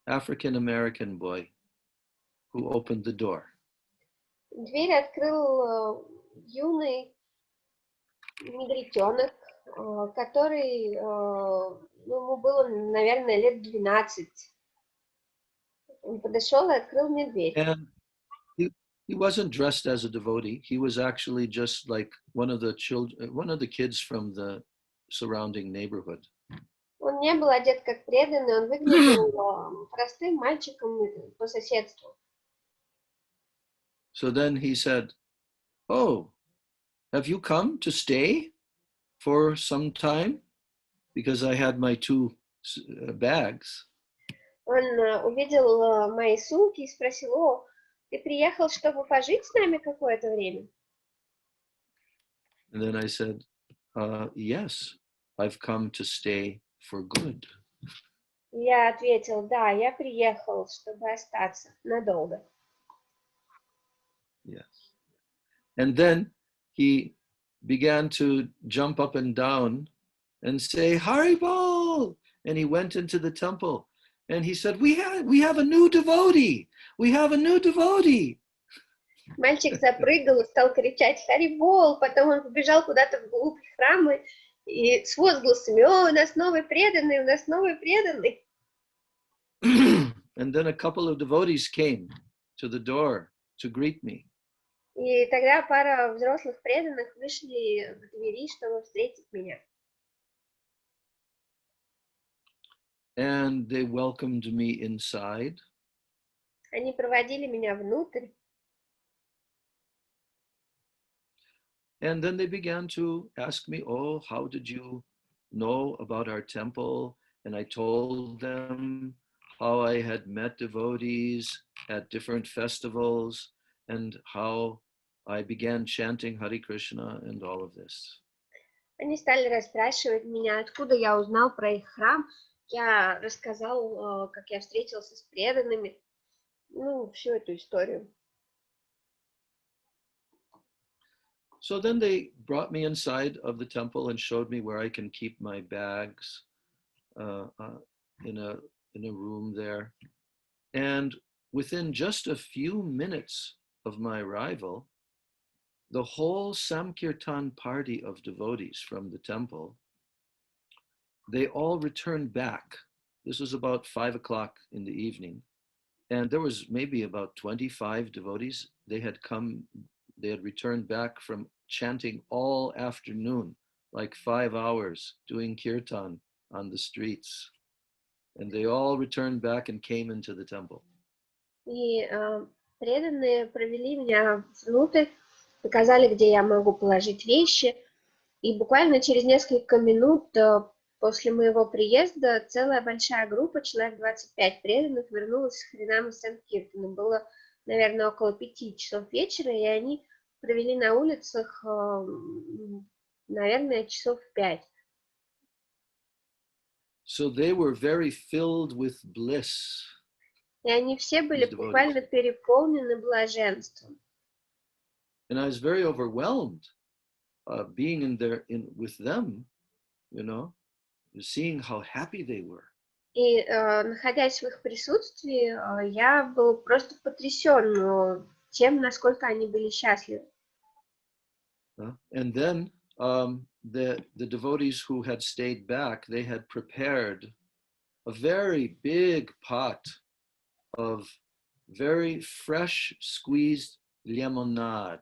African-American boy, who opened the door. Дверь открыл юный негритенок, который, ему было, наверное, лет 12. Он подошел и открыл мне дверь. And he wasn't dressed as a devotee. He was actually just like one of the kids from the surrounding neighborhood. Он не был одет как преданный, он выглядел простым мальчиком по соседству. So then he said, "Oh, have you come to stay for some time? Because I had my 2 bags." Он увидел мои сумки и спросил: «О, ты приехал, чтобы пожить с нами какое-то время?» And then I said, "Yes, I've come to stay for good." Я ответил: «Да, я приехал, чтобы остаться надолго». Yes. And then he began to jump up and down and say, "Haribol!" And he went into the temple and he said, we have a new devotee. We have a new devotee. Мальчик запрыгал и стал кричать «Харибол!», потом он побежал куда-то вглубь храма и с возгласами: «О, у нас новый преданный, у нас новый преданный!» And then a couple of devotees came to the door to greet me. И тогда пара взрослых преданных вышли к двери, чтобы встретить меня. And they welcomed me inside. Они проводили меня внутрь. And then they began to ask me, "Oh, how did you know about our temple?" And I told them how I had met devotees at different festivals and how I began chanting Hare Krishna and all of this. Они стали расспрашивать меня, откуда я узнал про их храм. Я рассказал, как я встретился с преданными, всю эту историю. So then they brought me inside of the temple and showed me where I can keep my bags in a room there. And within just a few minutes of my arrival, the whole Samkirtan party of devotees from the temple, they all returned back. This was about 5 o'clock in the evening. And there was maybe about 25 devotees. They had returned back from chanting all afternoon, like 5 hours, doing kirtan on the streets. And they all returned back and came into the temple. И преданные провели меня внутрь, показали, где я могу положить вещи. И буквально через несколько минут после моего приезда целая большая группа, человек 25 преданных, вернулась с Харинам и Санкиртаном. Было, наверное, около 5 часов вечера, и они провели на улицах, наверное, часов 5. So they were very filled with bliss. И они все были буквально переполнены блаженством. And I was very overwhelmed being with them, seeing how happy they were. И находясь в их присутствии, я был просто потрясен тем, насколько они были счастливы. And then the devotees who had stayed back, they had prepared a very big pot of very fresh squeezed lemonade.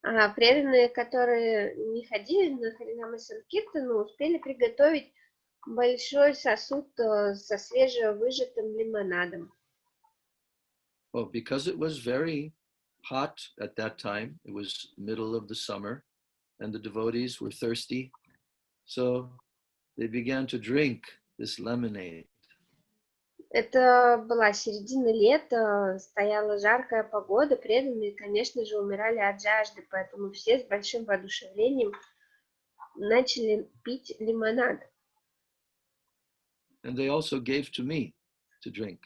А преданные, которые не ходили на Харинам и Санкиртану, успели приготовить большой сосуд со свежевыжатым лимонадом. Well, because it was very hot at that time, it was middle of the summer, and the devotees were thirsty, so they began to drink this lemonade. Это была середина лета, стояла жаркая погода, преданные, конечно же, умирали от жажды, поэтому все с большим воодушевлением начали пить лимонад. And they also gave to me to drink.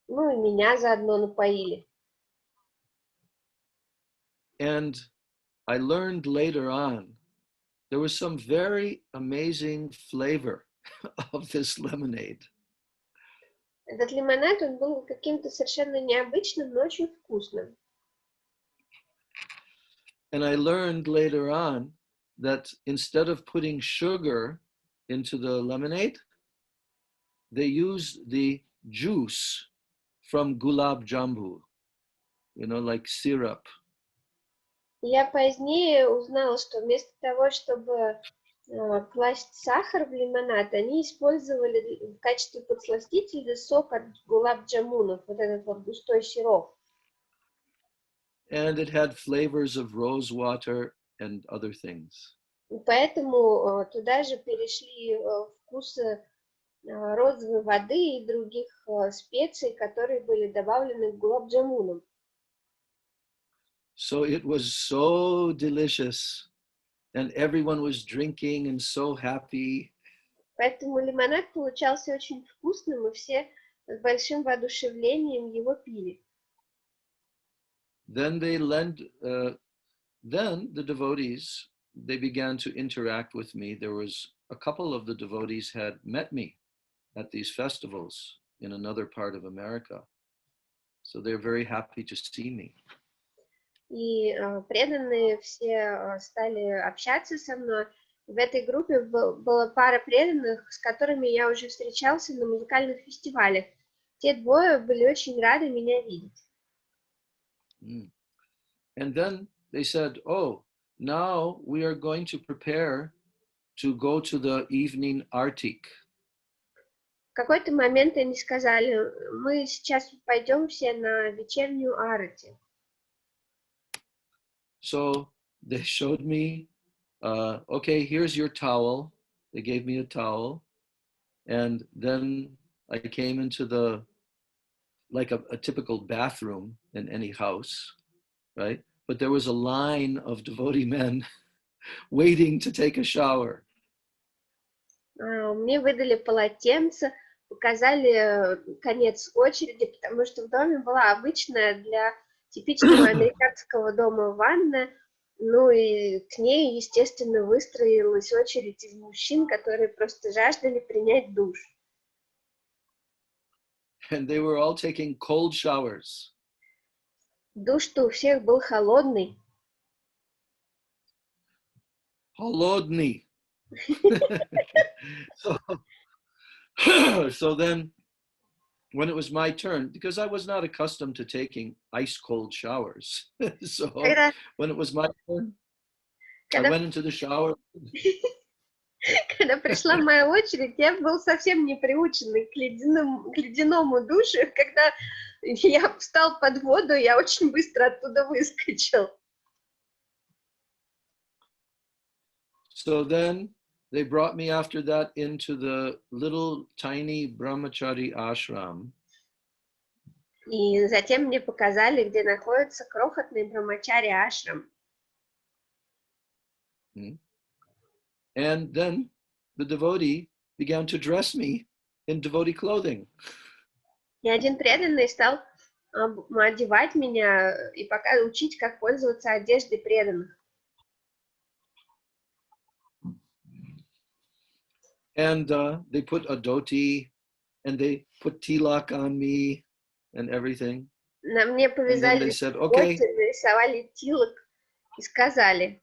Ну, и меня заодно напоили. And I learned later on, there was some very amazing flavor of this lemonade. Этот лимонад, он был каким-то совершенно необычным, но очень вкусным. And I learned later on that instead of putting sugar into the lemonade, they use the juice from gulab jambu, you know, like syrup. Я позднее узнала, что вместо того, чтобы класть сахар в лимонад, они использовали в качестве подсластителя сок от гулаб-джамунов, вот этот вот густой сироп. And it had flavors of rose water and other things. И поэтому туда же перешли вкусы розовой воды и других специй, которые были добавлены к гулаб-джамунам. So it was so delicious, and everyone was drinking and so happy. Поэтому лимонад получался очень вкусным, и все с большим воодушевлением его пили. Then the devotees, they began to interact with me. There was a couple of the devotees had met me at these festivals in another part of America. So they're very happy to see me. И преданные все стали общаться со мной. В этой группе была пара преданных, с которыми я уже встречался на музыкальных фестивалях. Те двое были очень рады меня видеть. And then they said, oh, now we are going to prepare to go to the evening artik. В какой-то момент они сказали, мы сейчас пойдем все на вечернюю арати. So they showed me, okay, here's your towel. They gave me a towel. And then I came into like a typical bathroom in any house, right? But there was a line of devotee men waiting to take a shower. Мне выдали полотенце, показали конец очереди, потому что в доме была обычная для типичного американского дома ванна, ну и к ней, естественно, выстроилась очередь из мужчин, которые просто жаждали принять душ. And they were all taking cold showers. Душ-то у всех был холодный. Холодный. So then, when it was my turn, because I was not accustomed to taking ice cold showers, so when it was my turn, I went into the shower. Когда пришла моя очередь, я был совсем не приученный к ледяному душу. Когда я встал под воду, я очень быстро оттуда выскочил. So then they brought me after that into the little tiny brahmachari ashram. И затем мне показали, где находится крохотный брахмачари ашрам. And then the devotee began to dress me in devotee clothing. И один преданный стал одевать меня и пока учить, как пользоваться одеждой преданных. And they put a dhoti, and they put tilak on me and everything. На мне повязали okay, нарисовали тилок и сказали,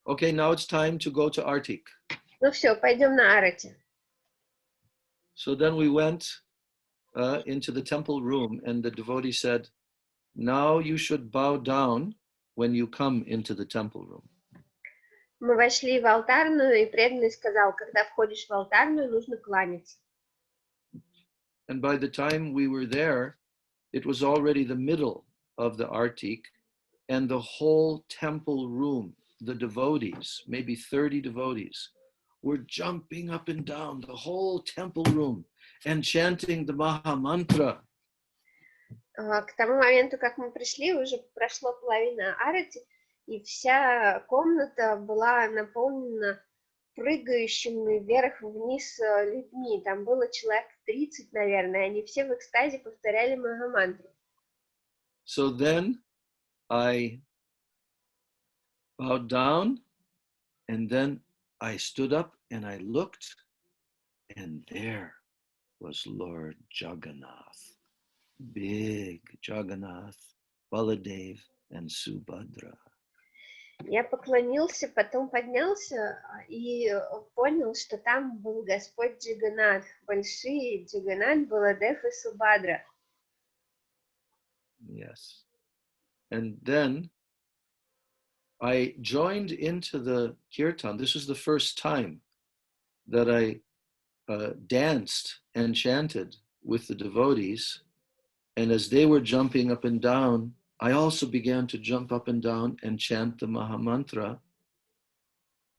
okay, now it's time to go to Artik. Ну все, пойдем на арати. So then we went into the temple room, and the devotee said, now you should bow down when you come into the temple room. Мы вошли в алтарную, и преданный сказал, когда входишь в алтарную, нужно кланяться. And by the time we were there, it was already the middle of the Artik, and the whole temple room, the devotees, maybe 30 devotees, were jumping up and down the whole temple room and chanting the Maha Mantra. К тому моменту, как мы пришли, уже прошло половина арати, и вся комната была наполнена прыгающими вверх-вниз людьми. Там было человек 30, наверное. Они все в экстазе повторяли Махамантру. So then I bowed down, and then I stood up and I looked, and there was Lord Jagannath, big Jagannath, Baladev, and Subhadra. Я поклонился, потом поднялся и понял, что там был Господь Джаганнат, большие Джаганнат, Баладев и Субхадра. Yes. And then I joined into the kirtan. This was the first time that I danced and chanted with the devotees. And as they were jumping up and down, I also began to jump up and down and chant the Mahamantra.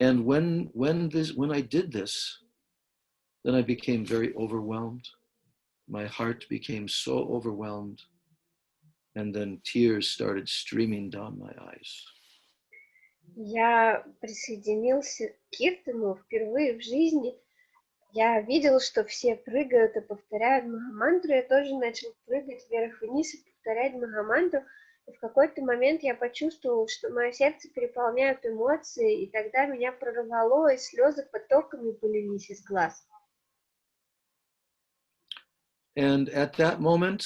And when I did this, then I became very overwhelmed. My heart became so overwhelmed. And then tears started streaming down my eyes. Я присоединился к киртану впервые в жизни. Я видел, что все прыгают и повторяют Махамантру. Я тоже начал прыгать вверх-вниз и повторять Махамантру. И в какой-то момент я почувствовал, что мое сердце переполняют эмоции, и тогда меня прорвало, и слезы потоками полились из глаз. And at that moment,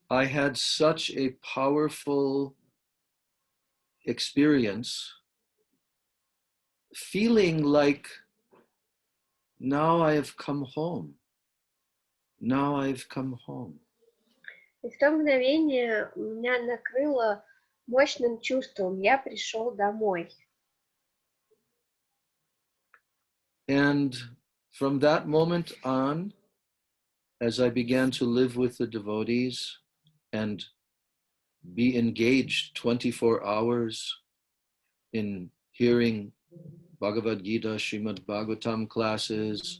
I had such a powerful experience, feeling like now I have come home. Now I've come home. И в то мгновение меня накрыло мощным чувством. Я пришел домой. And from that moment on, as I began to live with the devotees and be engaged 24 hours in hearing Bhagavad Gita, Srimad Bhagavatam classes,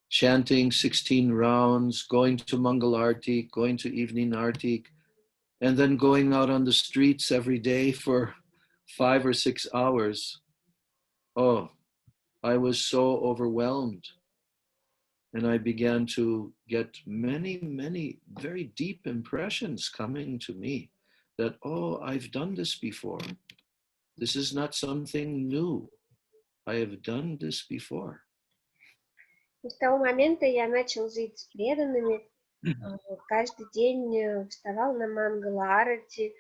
chanting 16 rounds, going to Mangal Arti, going to evening Arti, and then going out on the streets every day for 5 or 6 hours. Oh, I was so overwhelmed. And I began to get many, many very deep impressions coming to me that, oh, I've done this before. This is not something new. I have done this before. И с того момента я начал жить с преданными. Каждый день вставал на Мангала-арати,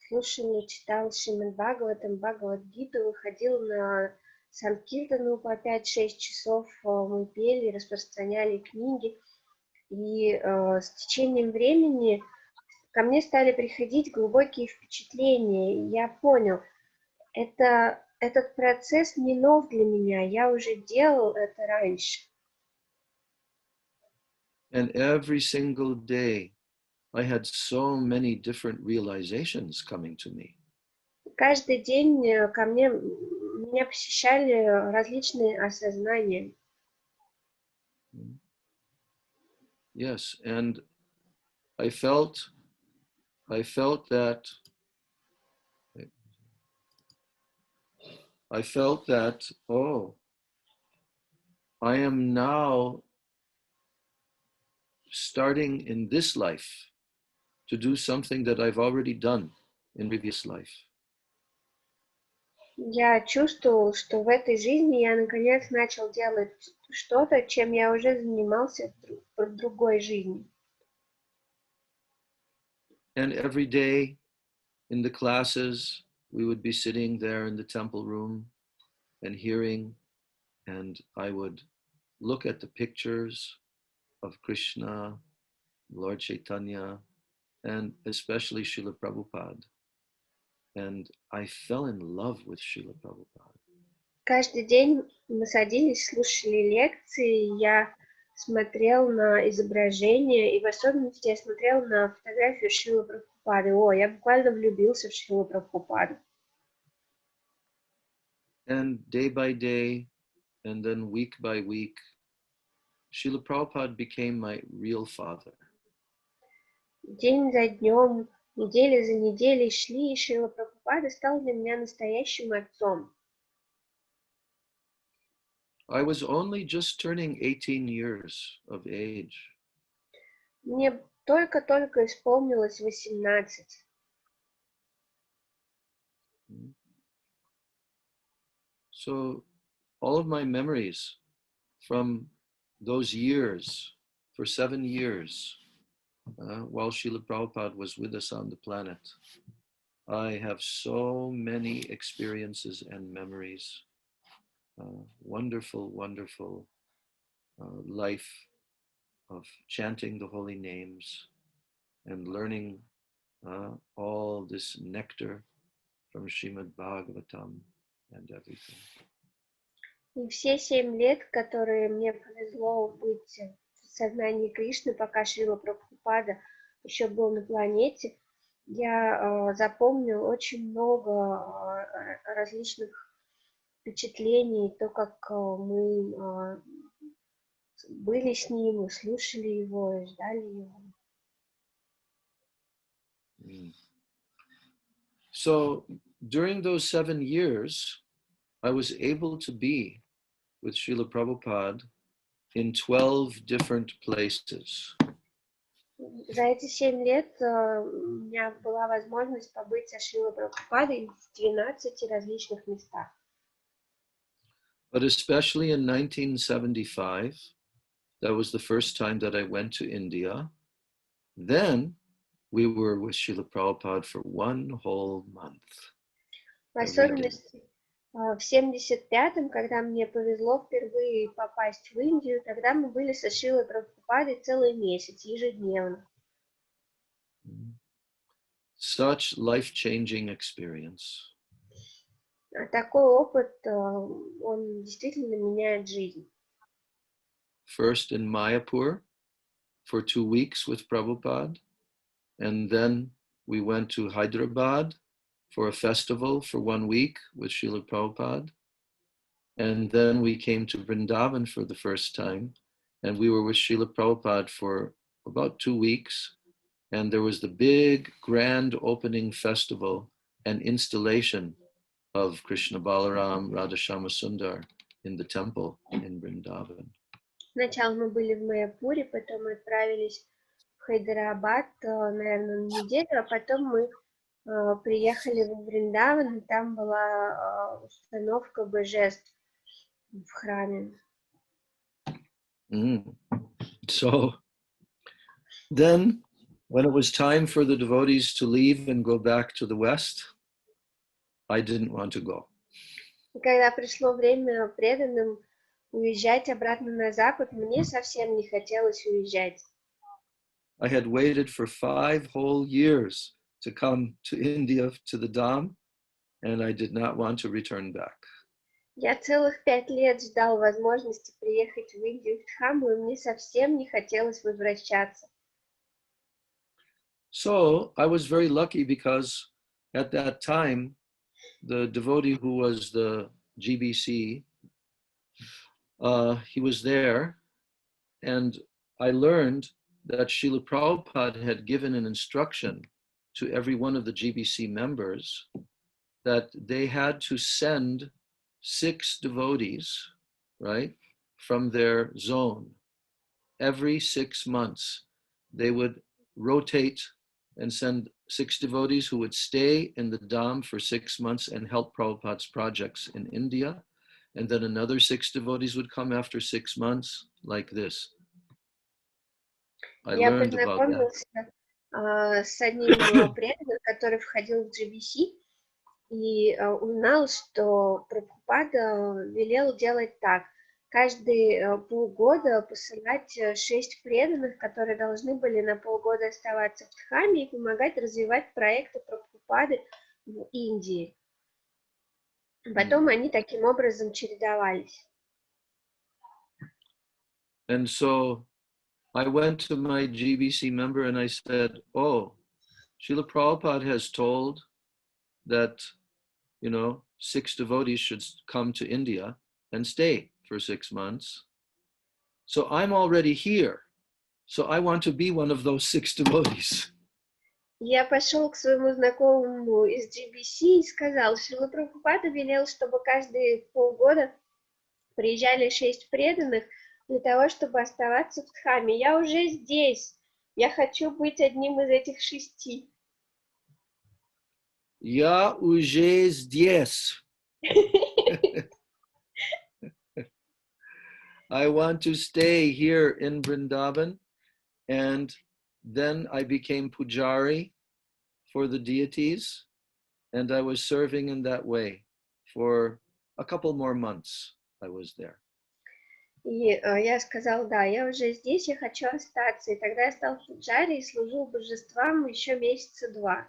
слушал и читал Шримад Бхагаватам, Бхагавад-гиту, выходил на Санкиртану по 5-6 часов, мы пели, распространяли книги. И с течением времени ко мне стали приходить глубокие впечатления. И я понял, этот процесс не нов для меня, я уже делал это раньше. And every single day, I had so many different realizations coming to me. Каждый день меня посещали различные осознания. Yes, and I felt that oh, I am now starting in this life to do something that I've already done in previous life. Я чувствовал, что в этой жизни я наконец начал делать что-то, чем я уже занимался в другой жизни. And every day in the classes, we would be sitting there in the temple room and hearing, and I would look at the pictures of Krishna, Lord Chaitanya, and especially Srila Prabhupada. And I fell in love with Srila Prabhupada. Каждый день мы садились, слушали лекции, я смотрел на изображения, и в особенности я смотрел на фотографию Шрилы Прабхупады. О, я буквально влюбился в Шрилу Прабхупаду. And day by day, and then week by week, Srila Prabhupada became my real father. День за днем, недели за неделей шли, и Шрила Прабхупада стал для меня настоящим отцом. I was only just turning 18 years of age. Мне только-только исполнилось 18. So all of my memories from those years, for 7 years, while Srila Prabhupada was with us on the planet, I have so many experiences and memories. Wonderful, wonderful life of chanting the holy names and learning all this nectar from Shrimad Bhagavatam and everything. И все 7 лет, которые мне повезло быть в сознании Кришны, пока Шрила Прабхупада еще был на планете, я запомнил очень много различных впечатлений, то, как мы были с ним, и слушали его, и ждали его. So during those 7 years, I was able to be with Srila Prabhupada in 12 different places. За эти 7 лет у меня была возможность побыть со Шрилой Прабхупадой в 12 различных местах. But especially in 1975, that was the first time that I went to India. Then we were with Srila Prabhupada for 1 whole month. В особенности в 75-м, когда мне повезло впервые попасть в Индию, тогда мы были со Шрилой Прабхупадой целый месяц, ежедневно. Such life-changing experience. Такой опыт, он действительно меняет жизнь. First in Mayapur for 2 weeks with Prabhupada, and then we went to Hyderabad for a festival for 1 week with Srila Prabhupada, and then we came to Vrindavan for the first time, and we were with Srila Prabhupada for about 2 weeks, and there was the big grand opening festival and installation of Krishna Balaram, Radhashama Sundar in the temple in Vrindavan. Сначала мы были в Майяпуре, потом мы отправились в Хайдарабад, наверное, на неделю, а потом мы приехали в Вриндаван, и там была установка божеств в храме. So then, when it was time for the devotees to leave and go back to the West, I didn't want to go. И когда пришло время преданным уезжать обратно на Запад, мне совсем не хотелось уезжать. I had waited for 5 whole years to come to India, to the Dham, and I did not want to return back. Я целых 5 лет ждал возможности приехать в Индию, в Дхамму, и мне совсем не хотелось возвращаться. So I was very lucky because at that time, the devotee who was the GBC, he was there, and I learned that Srila Prabhupada had given an instruction to every one of the GBC members that they had to send 6 devotees, right, from their zone. Every 6 months, they would rotate and send 6 devotees who would stay in the Dham for 6 months and help Prabhupada's projects in India. And then another 6 devotees would come after 6 months, like this. I learned about that. С одним преданным, который входил в GBC, и узнал, что Прабхупада велел делать так. Каждые полгода посылать 6 преданных, которые должны были на полгода оставаться в Дхамме и помогать развивать проекты Прабхупады в Индии. Потом они таким образом чередовались. And so I went to my GBC member and I said, oh, Srila Prabhupada has told that, 6 devotees should come to India and stay for 6 months. So I'm already here. So I want to be one of those 6 devotees. Я пошел к своему знакомому из GBC и сказал, Шрила Прабхупада велел, чтобы каждые полгода приезжали 6 преданных для того, чтобы оставаться в Дхаме. Я уже здесь. Я хочу быть одним из этих 6. Я уже здесь. I want to stay here in Vrindavan, and then I became pujari for the deities, and I was serving in that way for a couple more months. I was there. И я сказал, да, я уже здесь, я хочу остаться. И тогда я стал пуджари и служил божествам еще месяца 2.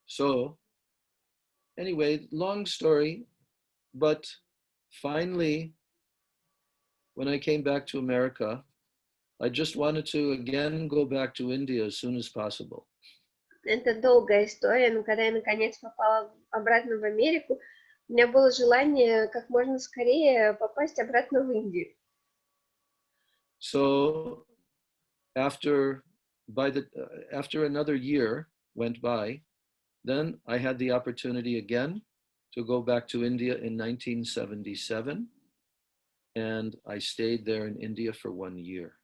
So, anyway, long story, but finally, when I came back to America, I just wanted to again go back to India as soon as possible. Это долгая история, но когда я наконец попала обратно в Америку, у меня было желание как можно скорее попасть обратно в Индию. So after another year went by, then I had the opportunity again to go back to India in 1977, and I stayed there in India for 1 year.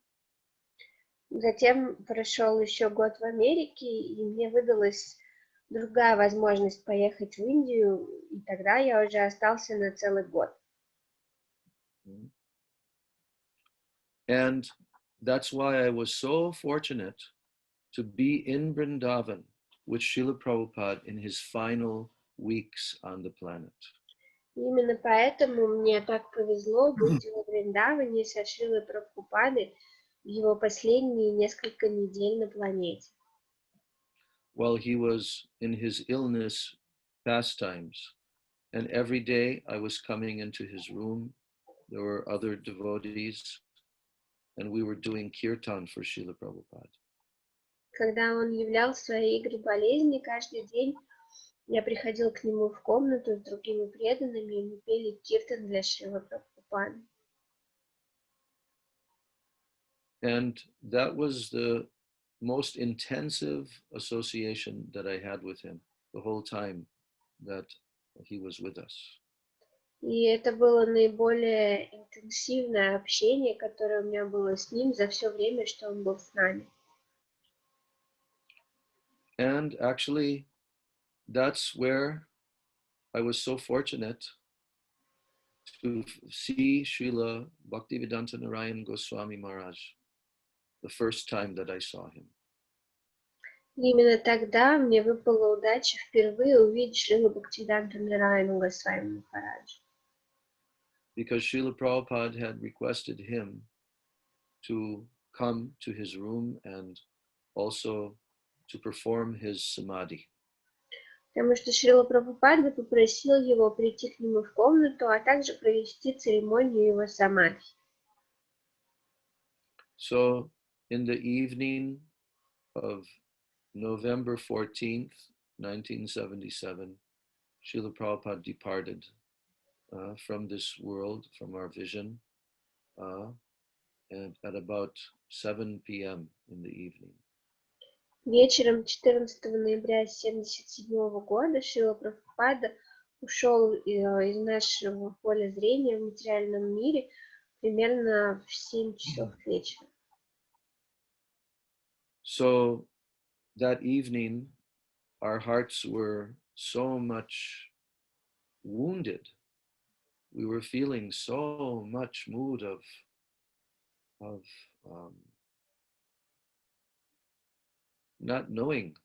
Затем прошел еще год в Америке, и мне выдалась другая возможность поехать в Индию, и тогда я уже остался на целый год. And that's why I was so fortunate to be in Vrindavan with Srila Prabhupada in his final weeks on the planet. Именно поэтому мне так повезло быть в Вриндаване со Шрилой Прабхупадой в его последние несколько недель на планете. While he was in his illness pastimes, and every day I was coming into his room, there were other devotees, and we were doing kirtan for Srila Prabhupada. Когда он являл свои игры болезни, каждый день я приходил к нему в комнату с другими преданными, и мы пели киртан для Шрилы Прабхупады. And that was the most intensive association that I had with him the whole time that he was with us. И это было наиболее интенсивное общение, которое у меня было с ним за все время, что он был с нами. And actually, that's where I was so fortunate to see Srila Bhaktivedanta Narayan Goswami Maharaj the first time that I saw him. И именно тогда мне выпала удача впервые увидеть Шрилу Бхактивиданта Нараяну Госвами Махараджа. Because Srila Prabhupada had requested him to come to his room and also to perform his samadhi. Потому что Шрила Прабхупада попросил его прийти к нему в комнату, а также провести церемонию его самадхи. So in the evening of November 14th, 1977, Srila Prabhupada departed from this world, from our vision, and at about 7 p.m. in the evening. Вечером 14 ноября 1977 года Шрила Прабхупада ушел из нашего поля зрения в материальном мире примерно в 7 часов вечера. So that evening, our hearts were so much wounded. We were feeling so much mood of not knowing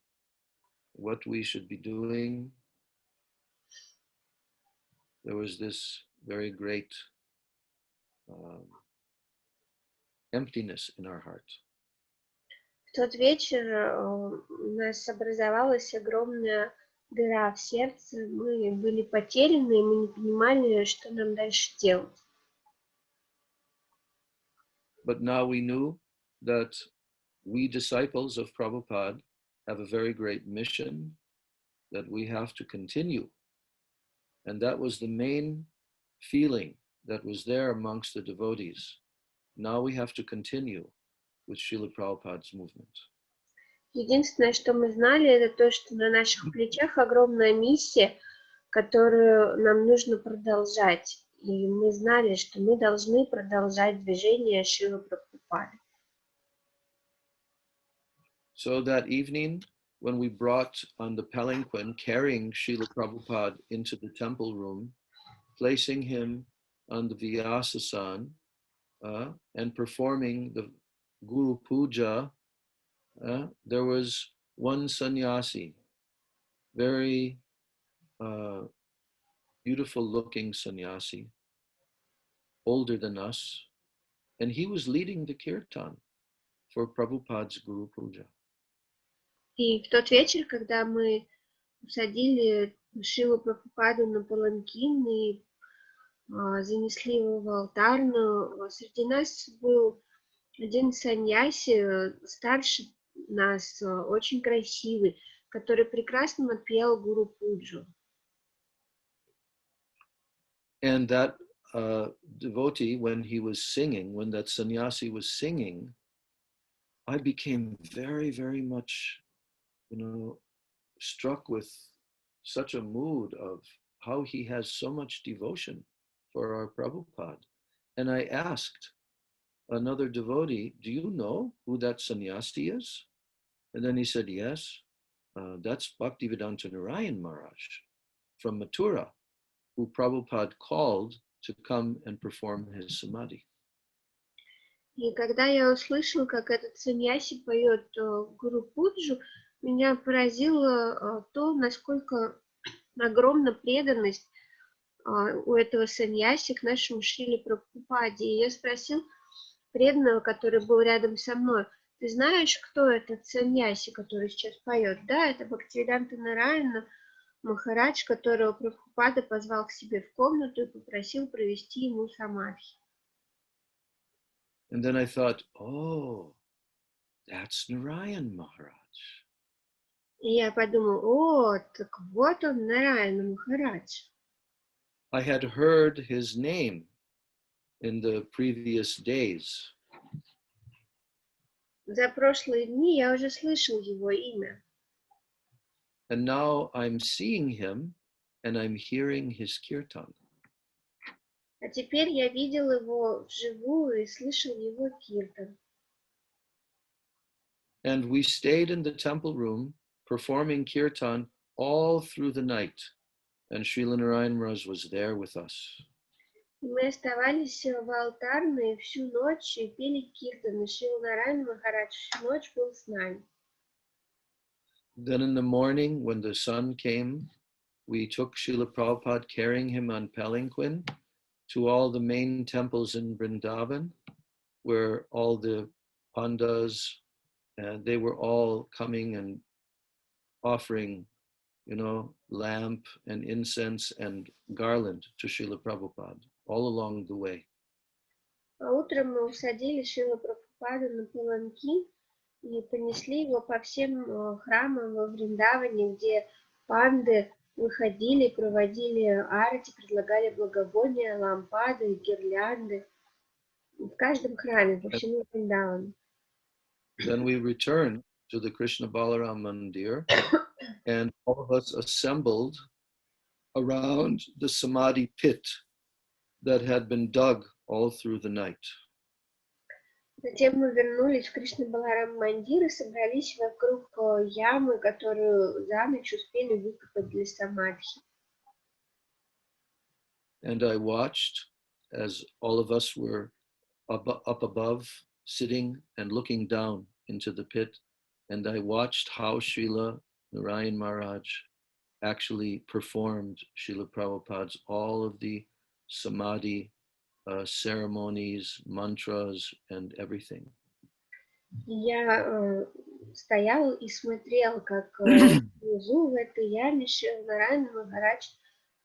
what we should be doing. There was this very great emptiness in our heart. В тот вечер у нас образовалась огромная дыра в сердце, мы были потеряны, мы не понимали, что нам дальше делать. But now we knew that we disciples of Prabhupada have a very great mission that we have to continue. And that was the main feeling that was there amongst the devotees. Now we have to continue with Srila Prabhupada's movement. Единственное, что мы знали, это то, что на наших плечах огромная миссия, которую нам нужно продолжать. И мы знали, что мы должны продолжать движение Шрилы Прабхупады. So that evening, when we brought on the palanquin, carrying Srila Prabhupada into the temple room, placing him on the Vyasasan, and performing the Guru Puja, there was one sannyasi, very beautiful looking sannyasi, older than us, and he was leading the kirtan for Prabhupada's Guru Puja. И в тот вечер, когда мы усадили Шрилу Прабхупаду на паланкин и занесли его в алтарную, среди нас был один саньяси, старше нас, очень красивый, который прекрасно пел Гуру Пуджу. And that devotee, when he was singing, when that sannyasi was singing, I became very, very much, struck with such a mood of how he has so much devotion for our Prabhupada. And I asked another devotee, do you know who that sannyasi is? And then he said, yes, that's Bhaktivedanta Narayan Maharaj from Mathura, who Prabhupada called to come and perform his samadhi. И когда я услышал, как этот саньяси поет Гуру Пуджу, меня поразило то, насколько огромна преданность у этого саньяси к нашему Шриле Прабхупаде. И я спросил преданного, который был рядом со мной, ты знаешь, кто этот саньяси, который сейчас поет? Да, это Бхактивиданта Нараяна Махарадж, которого Прабхупада позвал к себе в комнату и попросил провести ему самадхи. And then I thought, oh, that's Narayan Maharaj. И я подумал, о, так вот он, Нараяна Махарадж. I had heard his name in the previous days. За прошлые дни я уже слышал его имя. And now I'm seeing him and I'm hearing his kirtan. А теперь я видел его вживую и слышал его киртан. And we stayed in the temple room performing kirtan all through the night. And Srila Narayan Maharaj was there with us. Мы оставались в алтарной всю ночь и пели киртан. И Шрила Нараян Махарадж всю ночь был с нами. Then in the morning, when the sun came, we took Srila Prabhupada, carrying him on palanquin, to all the main temples in Vrindavan, where all the pandas, they were all coming and offering, lamp and incense and garland to Srila Prabhupada all along the way. А утром мы усадили Шрила Прабхупаду на паланкин и понесли его по всем храмам во Вриндаване, где панды выходили, проводили арати, предлагали благовония, лампады, гирлянды. В каждом храме, по всему Вриндавану. Then we returned to the Krishna Balaram Mandir, and all of us assembled around the Samadhi pit that had been dug all through the night. Затем мы вернулись в Кришна-Баларам Мандир и собрались вокруг ямы, которую за ночь успели выкопать для самадхи. And I watched as all of us were up above, sitting and looking down into the pit. And I watched how Srila Narayan Maharaj actually performed Srila Prabhupada's all of the samadhi ceremonies, mantras, and everything. Я стоял и смотрел, как внизу в этой яме Шрила Нараян Махарадж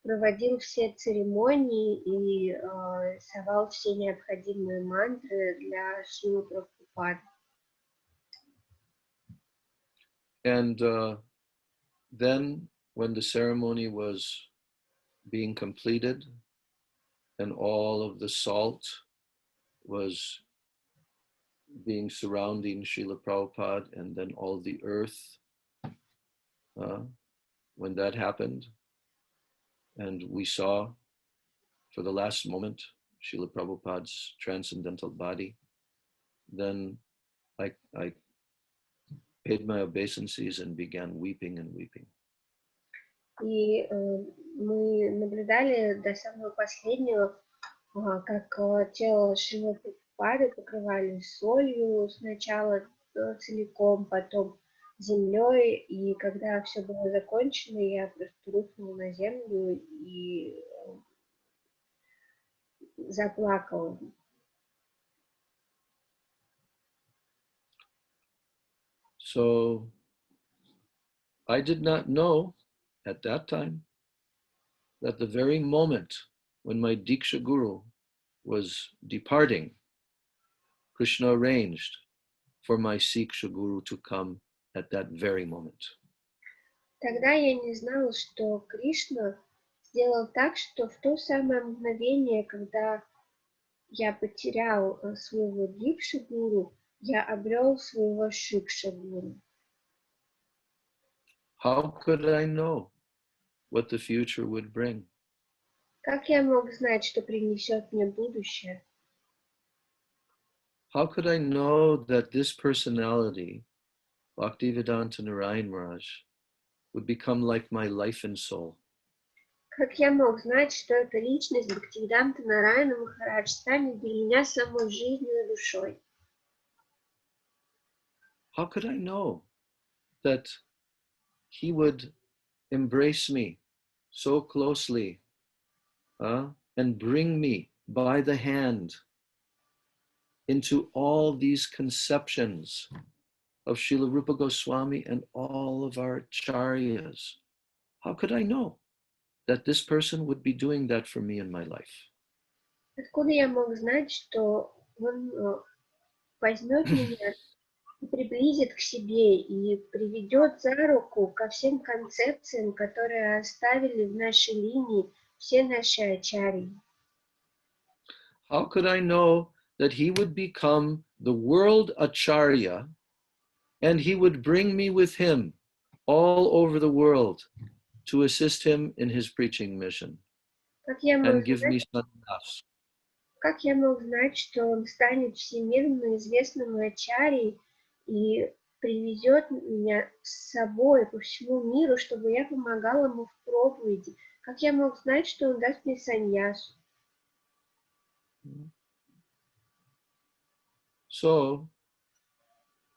проводил все церемонии и рисовал все необходимые мантры для Шрилы Прабхупады. And then when the ceremony was being completed and all of the salt was being surrounding Srila Prabhupada, and then all the earth, when that happened, And we saw for the last moment Srila Prabhupada's transcendental body. Then I paid my obeisances and began weeping and weeping. И мы наблюдали до самого последнего, как тело Шримад Прабхупады покрывали солью сначала целиком, потом землей, и когда все было закончено, я просто рухнула на землю и заплакала. So I did not know at that time that the very moment when my Diksha Guru was departing, Krishna arranged for my Siksha Guru to come at that very moment. Тогда я не знала, что Кришна сделал так, что в то самое мгновение, когда я потерял своего Дикша-гуру, я обрел своего Шикша-гуру. How could I know what the future would bring? Как я мог знать, что принесет мне будущее? How could I know that this personality, Bhaktivedanta Narayan Maharaj, would become like my life and soul? Как я мог знать, что эта личность Бхактивиданта Нараяна Махарадж станет для меня самой жизнью и душой? How could I know that he would embrace me so closely and bring me by the hand into all these conceptions of Srila Rupa Goswami and all of our acharyas? How could I know that this person would be doing that for me in my life? Откуда я мог знать, что он возьмет меня и приблизит к себе и приведет за руку ко всем концепциям, которые оставили в нашей линии все наши ачарьи? How could I know that he would become the world acharya and he would bring me with him all over the world to assist him in his preaching mission and give me sannyas? Как я мог знать, что он станет всемирно известным ачарьей и привезет меня с собой по всему миру, чтобы я помогал ему в проповеди? Как я мог знать, что он даст мне саньясу? So,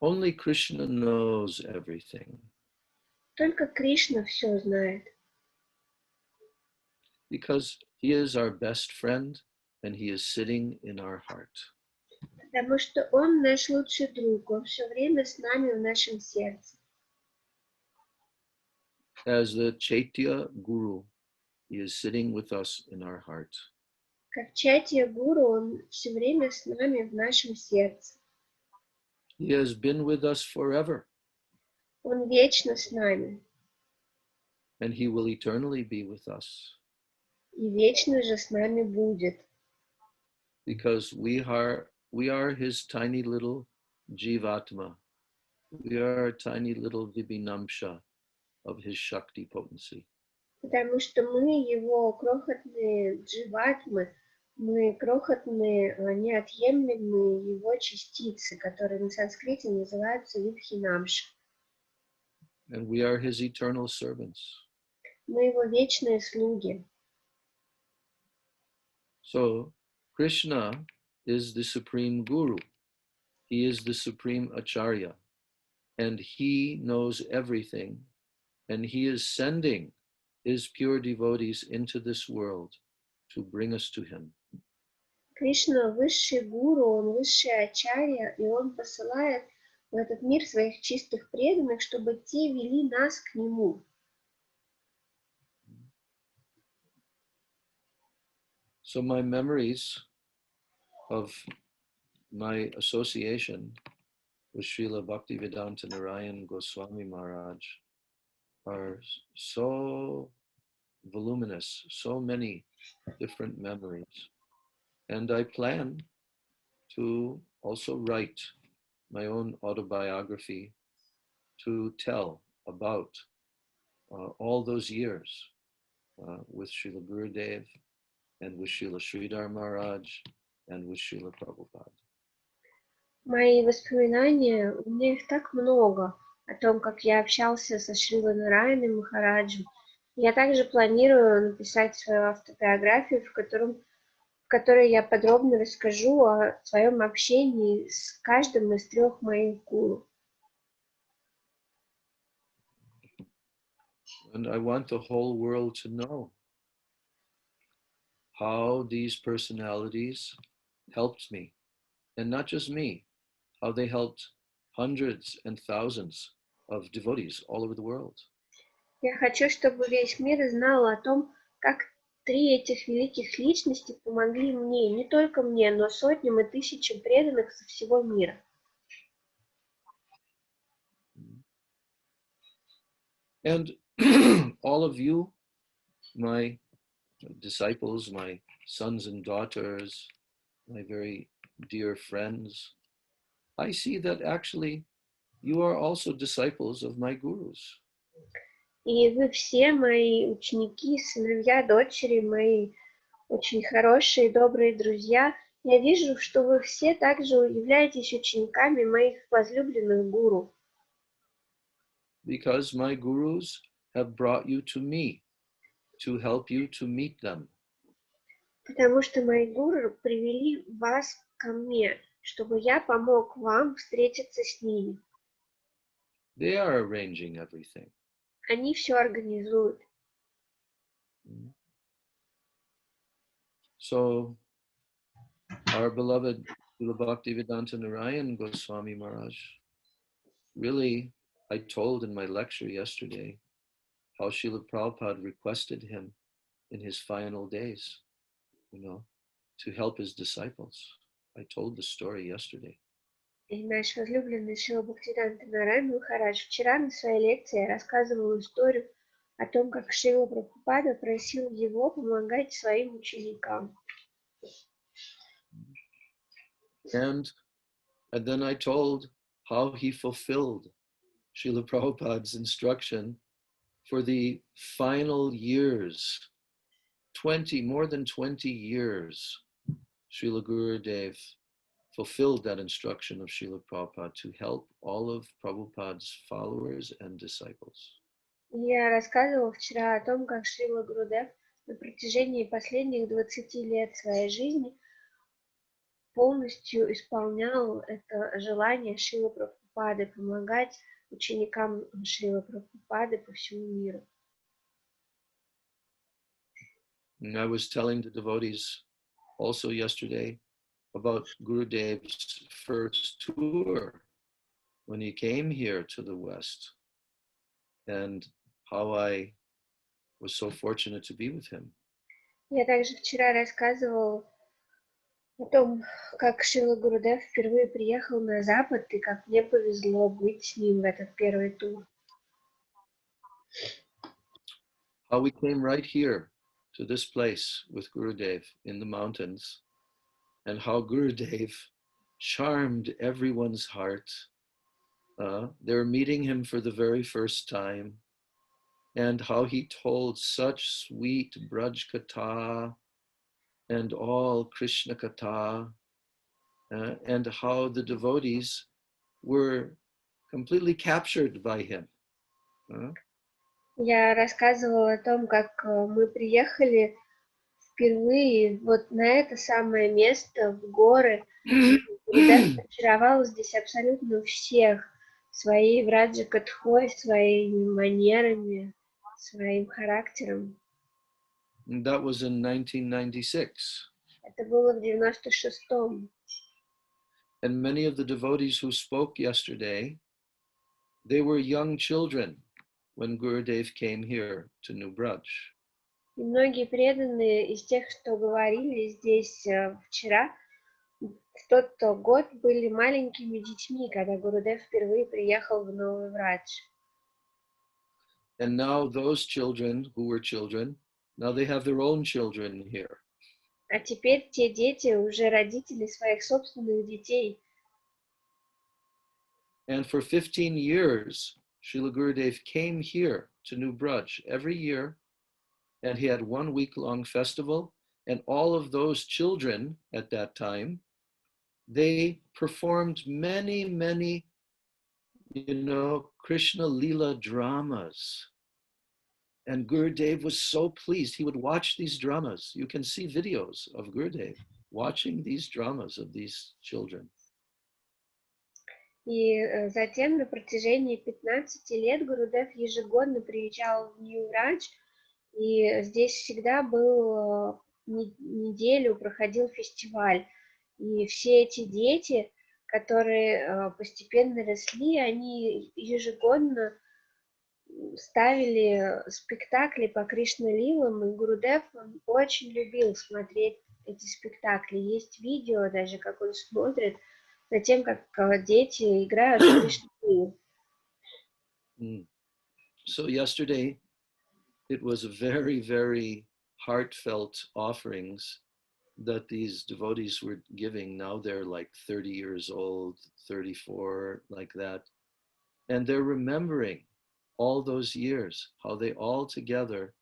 only Krishna knows everything. Только Кришна все знает. Because he is our best friend and he is sitting in our heart. Потому что он наш лучший друг, он все время с нами в нашем сердце. As the Chaitya Guru, he is sitting with us in our heart. Как Чайтья Гуру, он все время с нами в нашем сердце. He has been with us forever. Он вечно с нами. And he will eternally be with us. И вечно же с нами будет. Because we are his tiny little Jivatma. We are a tiny little Vibhinamsha of his Shakti potency. Потому что мы его крохотные дживатмы, мы крохотные, неотъемлемые его частицы, которые на санскрите называются вибхинамша. And we are his eternal servants. Мы его вечные слуги. So Krishna is the supreme guru. He is the supreme acharya. And he knows everything. And he is sending his pure devotees into this world to bring us to him. Кришна высший гуру, он высший ачарья, и он посылает в этот мир своих чистых преданных, чтобы те вели нас к нему. So my memories of my association with Srila Bhaktivedanta Narayan Goswami Maharaj are so voluminous, so many different memories. And I plan to also write my own autobiography to tell about all those years with Srila Gurudev and with Srila Sridhar Maharaj and with Srila Prabhupada. Мои воспоминания, у меня их так много, о том, как я общался со Шрилой Нараяной Махараджем. Я также планирую написать свою автобиографию, в которой я подробно расскажу о своем общении с каждым из 3 моих гуру. And I want the whole world to know how these personalities helped me. And not just me, how they helped hundreds and thousands of devotees all over the world. Я хочу, чтобы весь мир знал о том, как 3 этих великих личности помогли мне, не только мне, но сотням и тысячам преданных со всего мира. And all of you, my disciples, my sons and daughters, my very dear friends, I see that actually you are also disciples of my gurus. И вы все мои ученики, сыновья, дочери, мои очень хорошие, добрые друзья. Я вижу, что вы все также являетесь учениками моих возлюбленных гуру. Because my gurus have brought you to me to help you to meet them. Потому что мои гуру привели вас ко мне, чтобы я помог вам встретиться с ними. They are arranging everything. Они все организуют. So, our beloved Srila Bhaktivedanta Narayan Goswami Maharaj, really, I told in my lecture yesterday how Srila Prabhupada requested him in his final days, to help his disciples. I told the story yesterday. И наш возлюбленный Шрила Бхактивиданта Нараян Махарадж вчера на своей лекции рассказывал историю о том, как Шрила Прабхупада просил его помогать своим ученикам. And then I told how he fulfilled Srila Prabhupada's instruction for the final years, more than 20 years, Srila Gurudev fulfilled that instruction of Srila Prabhupada to help all of Prabhupada's followers and disciples. Я рассказывала вчера о том, как Шрила Гурудев на протяжении последних 20 лет своей жизни полностью исполнял это желание Шрилы Прабхупады помогать ученикам Шрилы Прабхупады по всему миру. And I was telling the devotees also yesterday about Gurudev's first tour when he came here to the West and how I was so fortunate to be with him. Я также вчера рассказывал о том, как Шрила Гурудев впервые приехал на Запад и как мне повезло быть с ним в этот первый тур. How we came right here to this place with Gurudev in the mountains, and how Gurudev charmed everyone's heart. They're meeting him for the very first time, and how he told such sweet Braj Katha and all Krishna Katha, and how the devotees were completely captured by him. Я рассказывала о том, как мы приехали впервые вот на это самое место, в горы. Гурудев очаровал здесь абсолютно всех своей враджа-катхой, своими манерами, своим характером. And that was in 1996. Это было в 96-м. And many of the devotees who spoke yesterday, they were young children when Gurudev came here to New Braj. И многие преданные из тех, что говорили здесь вчера, в тот год были маленькими детьми, когда Гурудев впервые приехал в Новый Врадж. And now those children who were children, now they have their own children here. А теперь те дети уже родители своих собственных детей. And for 15 years, Srila Gurudev came here to New Braj every year, and he had 1 week-long festival, and all of those children at that time, they performed many, many, Krishna Leela dramas. And Gurudev was so pleased. He would watch these dramas. You can see videos of Gurudev watching these dramas of these children. И затем на протяжении 15 лет Гурудев ежегодно приезжал в Нью-Радж, и здесь всегда был неделю проходил фестиваль. И все эти дети, которые постепенно росли, они ежегодно ставили спектакли по Кришна-лилам, и Гурудев очень любил смотреть эти спектакли. Есть видео даже, как он смотрит за тем, как дети играют в Кришна-лилу. So yesterday, it was a very, very heartfelt offerings that these devotees were giving. Now they're like 30 years old, 34, like that. And they're remembering all those years, how they all together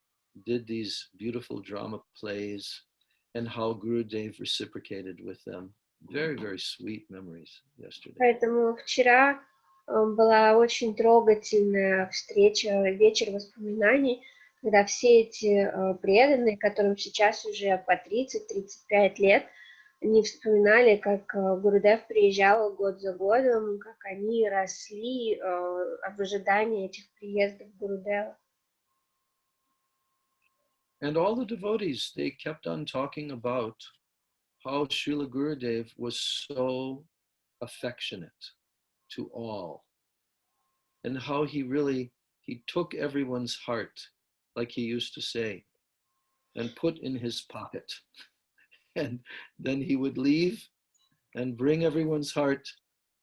did these beautiful drama plays and how Gurudev reciprocated with them. Very, very sweet memories yesterday. Поэтому вчера была очень трогательная встреча, вечер воспоминаний, когда все эти преданные, которым сейчас уже по 30-35 лет, они вспоминали, как Гурудев приезжал год за годом, как они росли в ожидании этих приездов Гурудева. And all the devotees, they kept on talking about how Srila Gurudev was so affectionate to all, and how he took everyone's heart, like he used to say, and put in his pocket. And then he would leave and bring everyone's heart,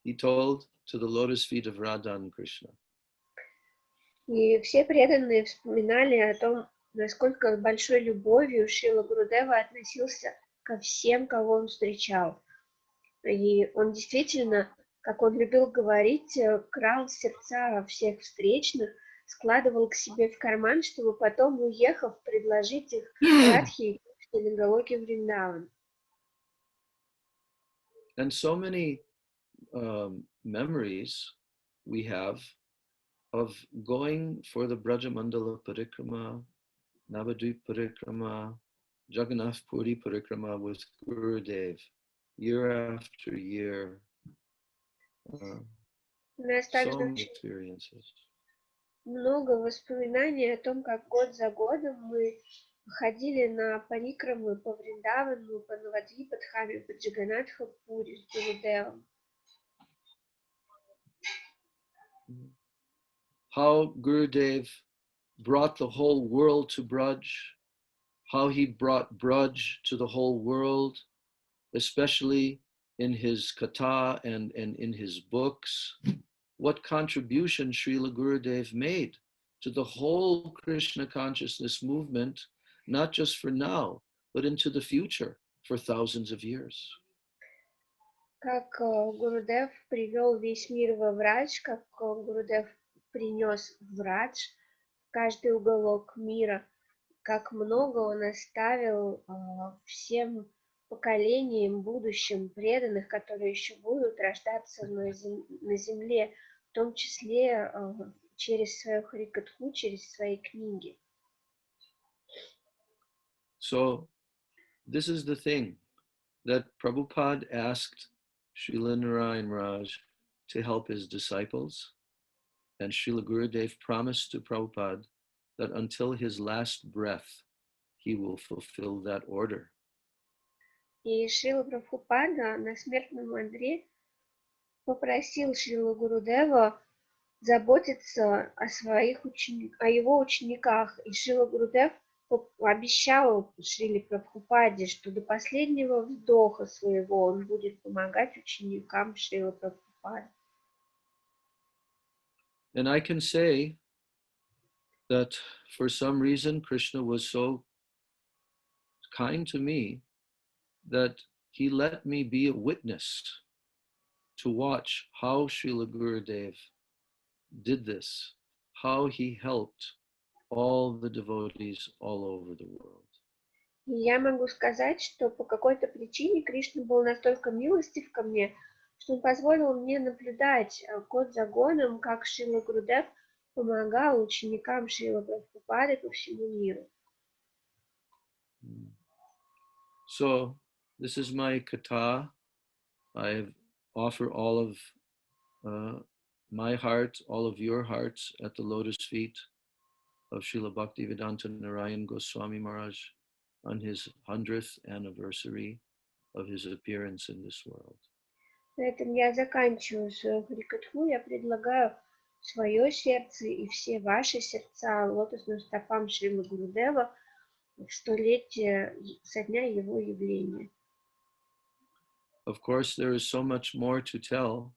he told, to the lotus feet of Radha and Krishna. И все преданные вспоминали о том, насколько большой любовью Шрила Гурудева относился ко всем, кого он встречал. И он действительно, как он любил говорить, крал сердца всех встречных, складывал к себе в карман, чтобы потом, уехав, предложить их Радхе и Галоке Вриндаван. And so many memories we have of going for the Brajamandala Parikrama, Navadvip Parikrama, Jagannath Puri Parikrama with Gurudev, year after year. So many experiences. Много воспоминаний о том, как год за годом мы ходили на парикрамы по Вриндавану, по Навадвипадхаме, по Джаганатха Пури с Гурудевом. How Gurudev brought the whole world to Braj, how he brought Braj to the whole world, especially in his katha and in his books. What contribution Srila Gurudev made to the whole Krishna consciousness movement, not just for now, but into the future, for thousands of years. Как Гурудев привел весь мир во Врадж, как Гурудев принес Врадж в каждый уголок мира, как много он оставил всем поколениям будущим преданных, которые еще будут рождаться на земле, в том числе через свою харикатху, через свои книги. So this is the thing that Prabhupada asked Srila Narayan Raj to help his disciples, and Srila Gurudev promised to Prabhupada that until his last breath, he will fulfill that order. И Шрила Прабхупада на смертном одре попросил Шрилу Гурудева заботиться о его учениках. И Шрила Гурудев обещал Шриле Прабхупаде, что до последнего вздоха своего он будет помогать ученикам Шрилы Прабхупады. And I can say that for some reason Krishna was so kind to me that he let me be a witness to watch how Srila Gurudev did this, how he helped all the devotees all over the world. И я могу сказать, что по какой-то причине Кришна был настолько милостив ко мне, что он позволил мне наблюдать год за годом, как Шрила Гурудев помогал ученикам Шрила Прабхупады по всему миру. So this is my katha. I offer all of my heart, all of your hearts at the lotus feet of Srila Bhaktivedanta Narayan Goswami Maharaj on his 100th anniversary of his appearance in this world. На этом я заканчиваю свою харикатху. Я предлагаю свое сердце и все ваши сердца лотосным стопам Шримы Гурудева в столетие со дня его явления. Of course, there is so much more to tell,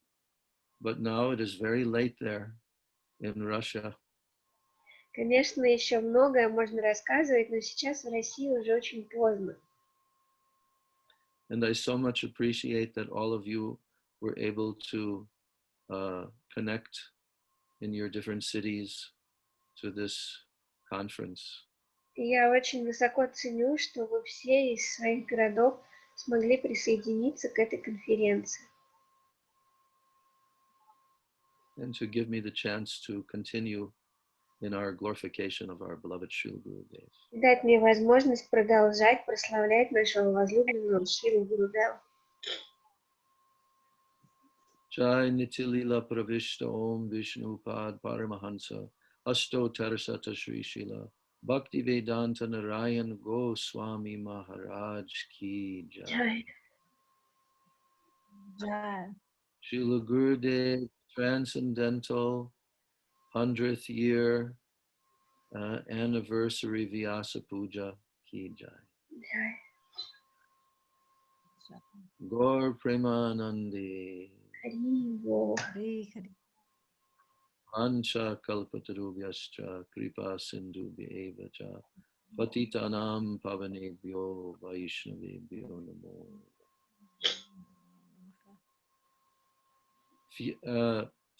but now it is very late there in Russia. Конечно, еще многое можно рассказывать, но сейчас в России уже очень поздно. And I so much appreciate that all of you were able to connect in your different cities to this conference. И я очень высоко ценю, что вы все из своих городов смогли присоединиться к этой конференции. And to give me the chance to continue in our glorification of our beloved Srila Gurudev. Дать мне возможность продолжать прославлять нашего возлюбленного Шрилу Гурудева. Jai Nitilila Pravishta Om Vishnu Pad Paramahansa Asto Tarasata Shri Shila Bhakti Vedanta Narayan Goswami Maharaj Ki Jai. Jai. Srila Gurudev Transcendental 100th year anniversary Vyasa Puja Ki Jai. Gaur Premanandi Hari Hari. Ancha Kalpatarubhyascha Kripa Sindhubhya cha Patitanam Pavanebhyo Vaishnavebhyo Namo.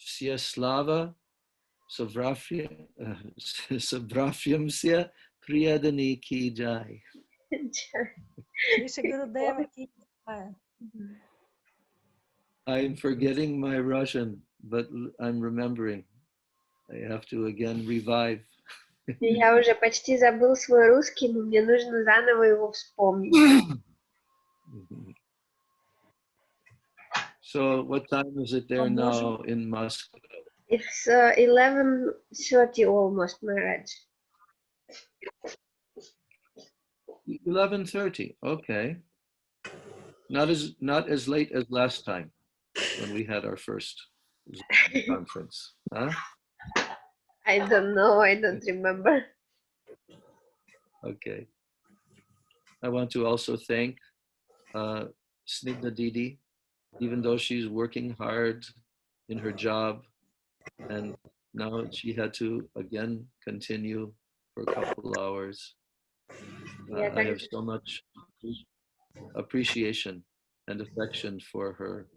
Vyaslava Savrafyamsya Priyadani Ki Jai. Кришна Гурудева Ки Джай. I'm forgetting my Russian, but I'm remembering. I have to again revive. Я уже почти забыл свой русский, но мне нужно заново его вспомнить. So what time is it there now in Moscow? It's 11:30 almost, Maharaj. 11:30. Okay. Not as late as last time when we had our first Zoom conference. Huh? I don't know. I don't remember. Okay. I want to also thank Snigdha Didi, even though she's working hard in her job, and now she had to again continue for a couple hours. I have so much appreciation and affection for her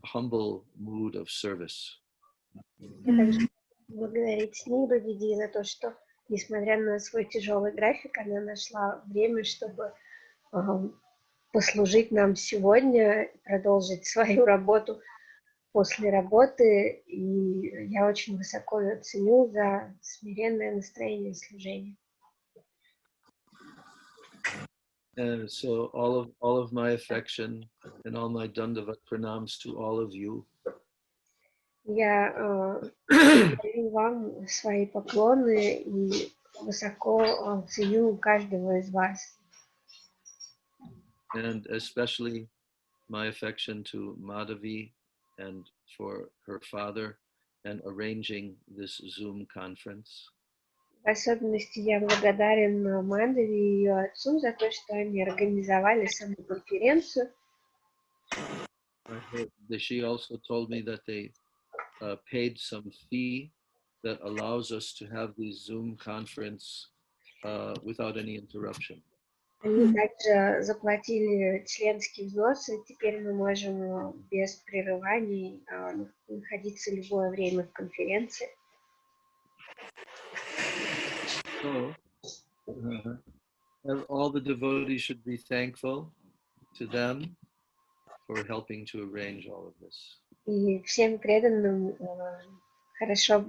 humble mood of service. Я также благодарить Снигу Диди за то, что, несмотря на свой тяжелый график, она нашла время, чтобы послужить нам сегодня, продолжить свою работу после работы. И я очень высоко ее ценю за смиренное настроение служения. And so all of my affection and all my dandavat pranams to all of you. Я даю вам свои поклоны и высоко ценю каждого из вас. And especially my affection to Madhavi and for her father and arranging this Zoom conference. В особенности я благодарен Мадхави и ее отцу за то, что они организовали саму конференцию. She also told me that they paid some fee that allows us to have the Zoom conference without any interruption. Они также заплатили членские взносы, теперь мы можем без прерываний находиться любое время в конференции. So, all the devotees should be thankful to them for helping to arrange all of this. И всем преданным хорошо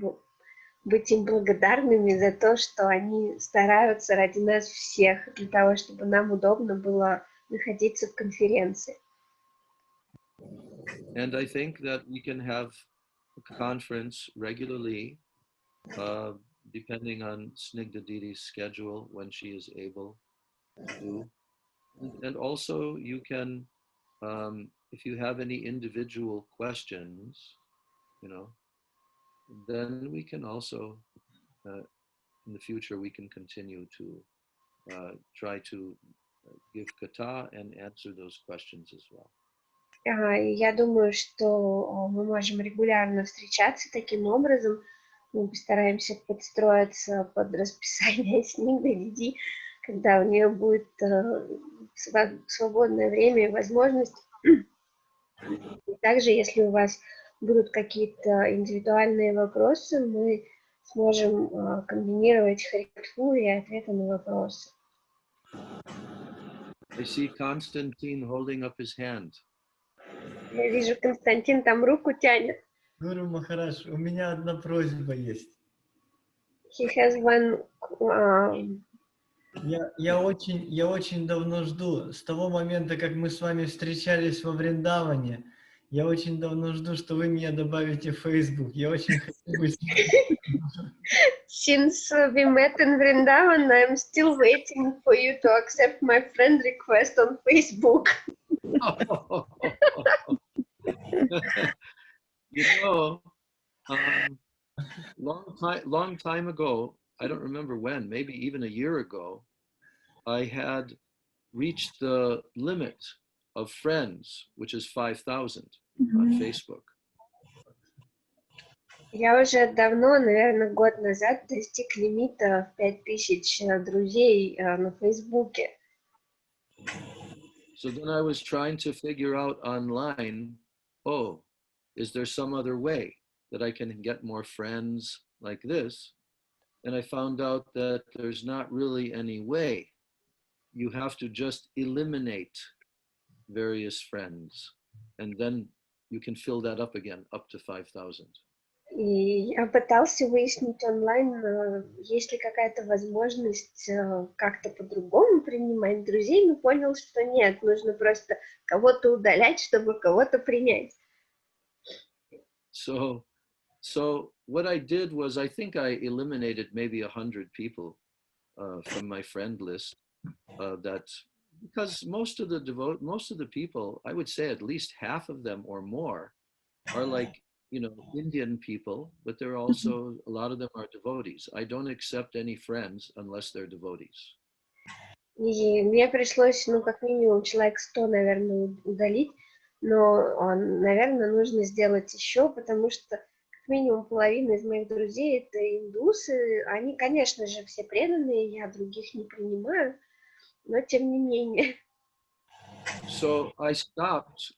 быть им благодарными за то, что они стараются ради нас всех, для того, чтобы нам удобно было находиться в конференции. And I think that we can have a conference regularly, depending on Snigdha Didi's schedule, when she is able to. And also you can, if you have any individual questions, then we can also, in the future, we can continue to try to give kata and answer those questions as well. Я думаю, что мы можем регулярно встречаться таким образом. Мы постараемся подстроиться под расписание Снигдхи Диди, когда у нее будет свободное время и возможность. И также, если у вас будут какие-то индивидуальные вопросы, мы сможем комбинировать харикатху и ответы на вопросы. I see Constantine holding up his hand. Я вижу, Константин там руку тянет. Гуру Махарадж, у меня одна просьба есть. He has one, Я очень давно жду, с того момента, как мы с вами встречались во Вриндаване, я очень давно жду, что вы меня добавите в Facebook. Я очень хочу быть... Since we met in Vrindavan, I'm still waiting for you to accept my friend request on Facebook. Long time ago, I don't remember when, maybe even a year ago, I had reached the limit of friends, which is 5,000 on Facebook. Я уже давно, наверное, год назад достиг лимита в 5000 друзей на Фейсбуке. So then I was trying to figure out online, is there some other way that I can get more friends like this? And I found out that there's not really any way. You have to just eliminate various friends, and then you can fill that up again, up to 5,000. И я пытался выяснить онлайн, есть ли какая-то возможность как-то по-другому принимать друзей, но понял, что нет, нужно просто кого-то удалять, чтобы кого-то принять. So what I did was, I think I eliminated maybe 100 people from my friend list. Because most of the people, I would say at least half of them or more, are like, Indian people, but there are also a lot of them are devotees. I don't accept any friends unless they're devotees. И мне пришлось, как минимум, человек 100, наверное, удалить, но, наверное, нужно сделать еще, потому что как минимум половина из моих друзей — это индусы. Они, конечно же, все преданные, я других не принимаю, но тем не менее. So I stopped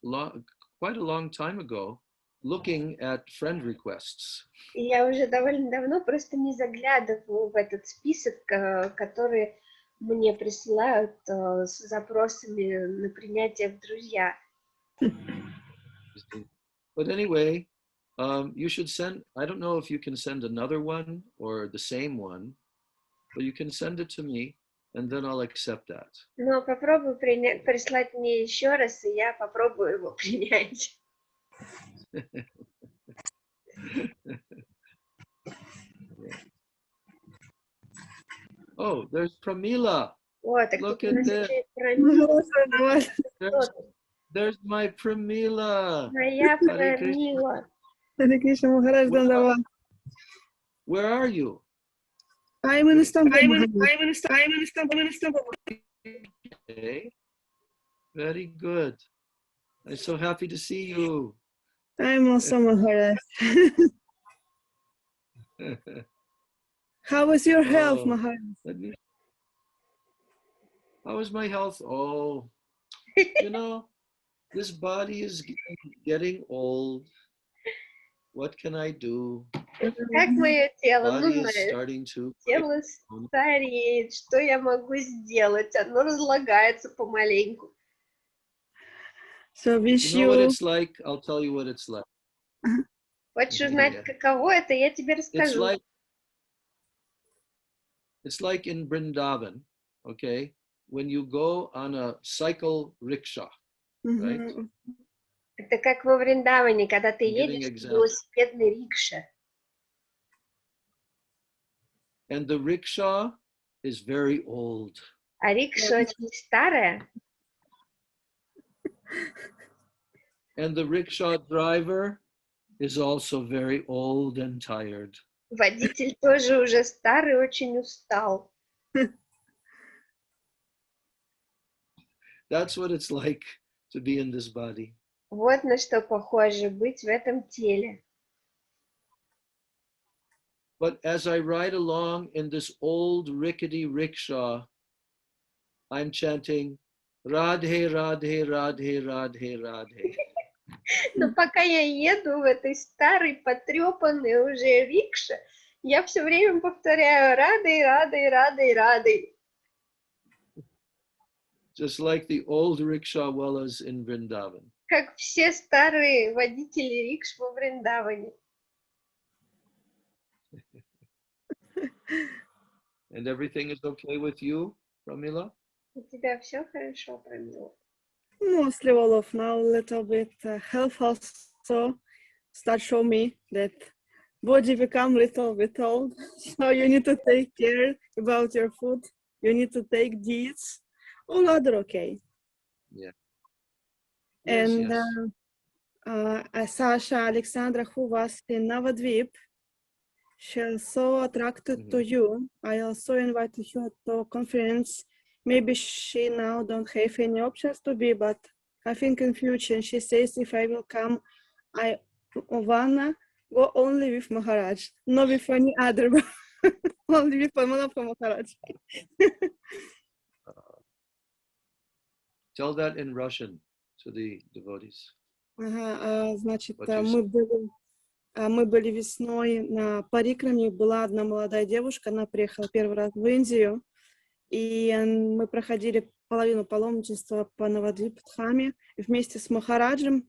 quite a long time ago looking at friend requests. Я уже довольно давно просто не заглядываю в этот список, который мне присылают с запросами на принятие в друзья. But anyway, you should send, I don't know if you can send another one or the same one, but you can send it to me, and then I'll accept that. Но попробуй прислать мне еще раз, и я попробую его принять. Oh, there's Pramila. Look at this. There's my Pramila. Моя Прамила. Hare Krishna, Maharaj Dandavat. Where are you? I'm in Istanbul. Okay. Very good. I'm so happy to see you. I'm also Maharaj. How is your health, Maharaj? How is my health? Oh, this body is getting old. What can I do? Как мое тело, ну, Body is знаешь, starting to тело стареет, что я могу сделать? Оно разлагается помаленьку. So wish You know what you it's like? I'll tell you what it's like. Хочешь узнать, каково это? Я тебе расскажу. It's like in Vrindavan, okay? When you go on a cycle rickshaw, right? Это как во Вриндаване, когда ты I'm giving едешь в example. велосипедной рикше. And the rickshaw is very old. А рикша очень старая. And the rickshaw driver is also very old and tired. Водитель тоже уже старый, очень устал. That's what it's like to be in this body. Вот на что похоже быть в этом теле. But as I ride along in this old rickety rickshaw, I'm chanting Radhe, Radhe, Radhe, Radhe, Radhe. Но пока я еду в этой старой, потрепанной уже рикше, я все время повторяю Радой, Радой, Радой, Радой. Just like the old rickshawwallas in Vrindavan. Как все старые водители рикш во Вриндаване. And everything is okay with you, Pramila? У тебя все хорошо, Прамила? mostly all of now, a little bit health also start show me that body become little bit old. So you need to take care about your food. You need to take these. All other okay. Yeah. And yes. Sasha Alexandra, who was in Navadvip, she's so attracted to you. I also invited her to conference. Maybe she now don't have any options to be, but I think in future she says if I will come, I wanna go only with Maharaj, not with any other, only with Padmanabha Maharaj. Tell that in Russian to the devotees. Значит, мы были весной на парикраме, была одна молодая девушка, она приехала первый раз в Индию, и мы проходили половину паломничества по Навадвип-Дхаме вместе с Махараджем,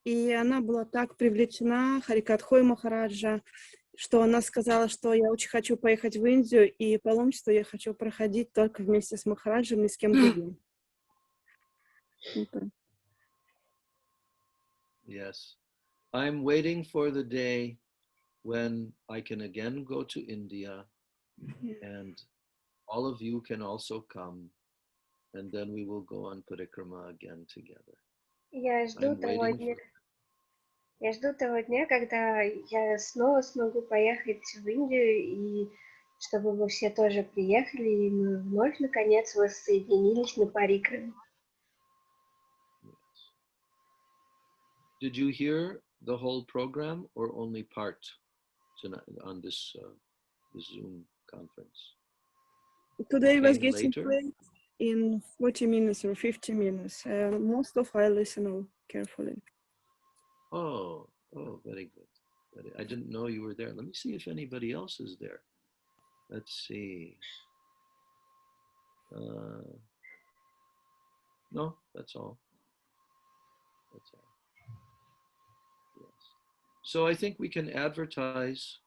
и она была так привлечена Харикатхой Махараджа, что она сказала, что я очень хочу поехать в Индию, и паломничество я хочу проходить только вместе с Махараджем и с кем другим. Yes. I'm waiting for the day when I can again go to India and all of you can also come and then we will go on parikrama again together. Я жду того дня, когда я снова смогу поехать в Индию, и чтобы вы все тоже приехали, и мы вновь, наконец, воссоединились на парикраме. Yes. Did you hear the whole program or only part tonight on this Zoom conference? Today was getting played in 40 minutes or 50 minutes. Most of I listen carefully. Oh, very good. I didn't know you were there. Let me see if anybody else is there. Let's see. No, that's all. That's all. Yes. So I think we can advertise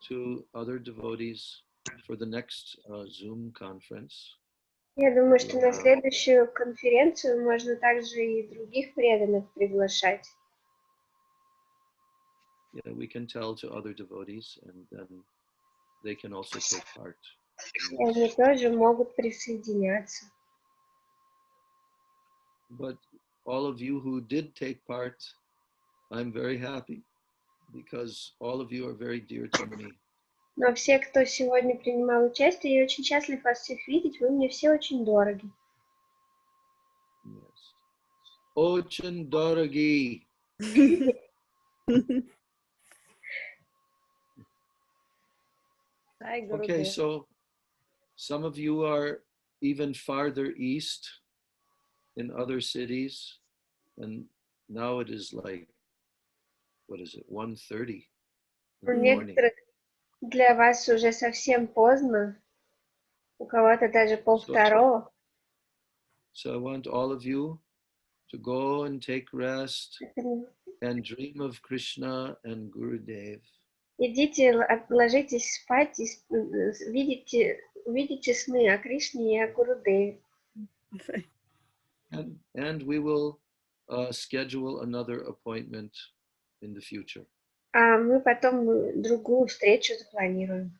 to other devotees for the next Zoom conference. Я думаю, что на следующую конференцию можно также и других преданных приглашать. Yeah, we can tell to other devotees and then they can also take part. И они тоже могут присоединяться. But all of you who did take part, I'm very happy because all of you are very dear to me. Но все, кто сегодня принимал участие, я очень счастлив вас всех видеть, вы мне все очень дороги. Yes. Очень дороги. Okay, so some of you are even farther east in other cities, and now it is like, what is it, 1:30 in У the morning. некоторых для вас уже совсем поздно, у кого-то даже полвторого. So I want all of you to go and take rest and dream of Krishna and Gurudev. Идите, ложитесь спать и видите сны о Кришне и о Гурудеве. And we will schedule another appointment in the future. А мы потом другую встречу запланируем.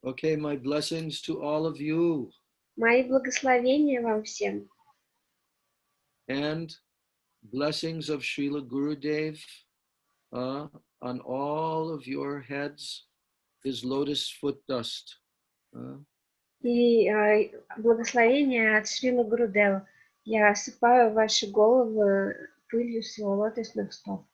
Okay, my blessings to all of you. Мои благословения вам всем. And blessings of Srila Gurudev on all of your heads, his lotus foot dust. И благословения от Шрила Гурудева. Я осыпаю ваши головы пылью с его лотосных стоп.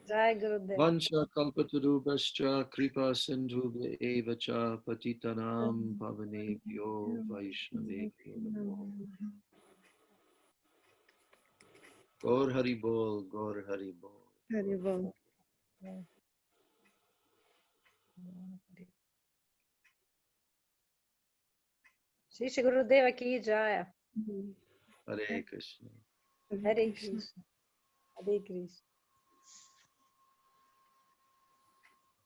Джай Гурудев. Vancha kalpatarubhascha kripa sindhubhya eva cha patitanam pavanebhyo vaishnavebhyo namo. Gaur Hari Bol, Gaur Hari Bol. Харибол. Шри Гурудева ки джая. Hare Krishna. Hare Krishna. Hare Krishna.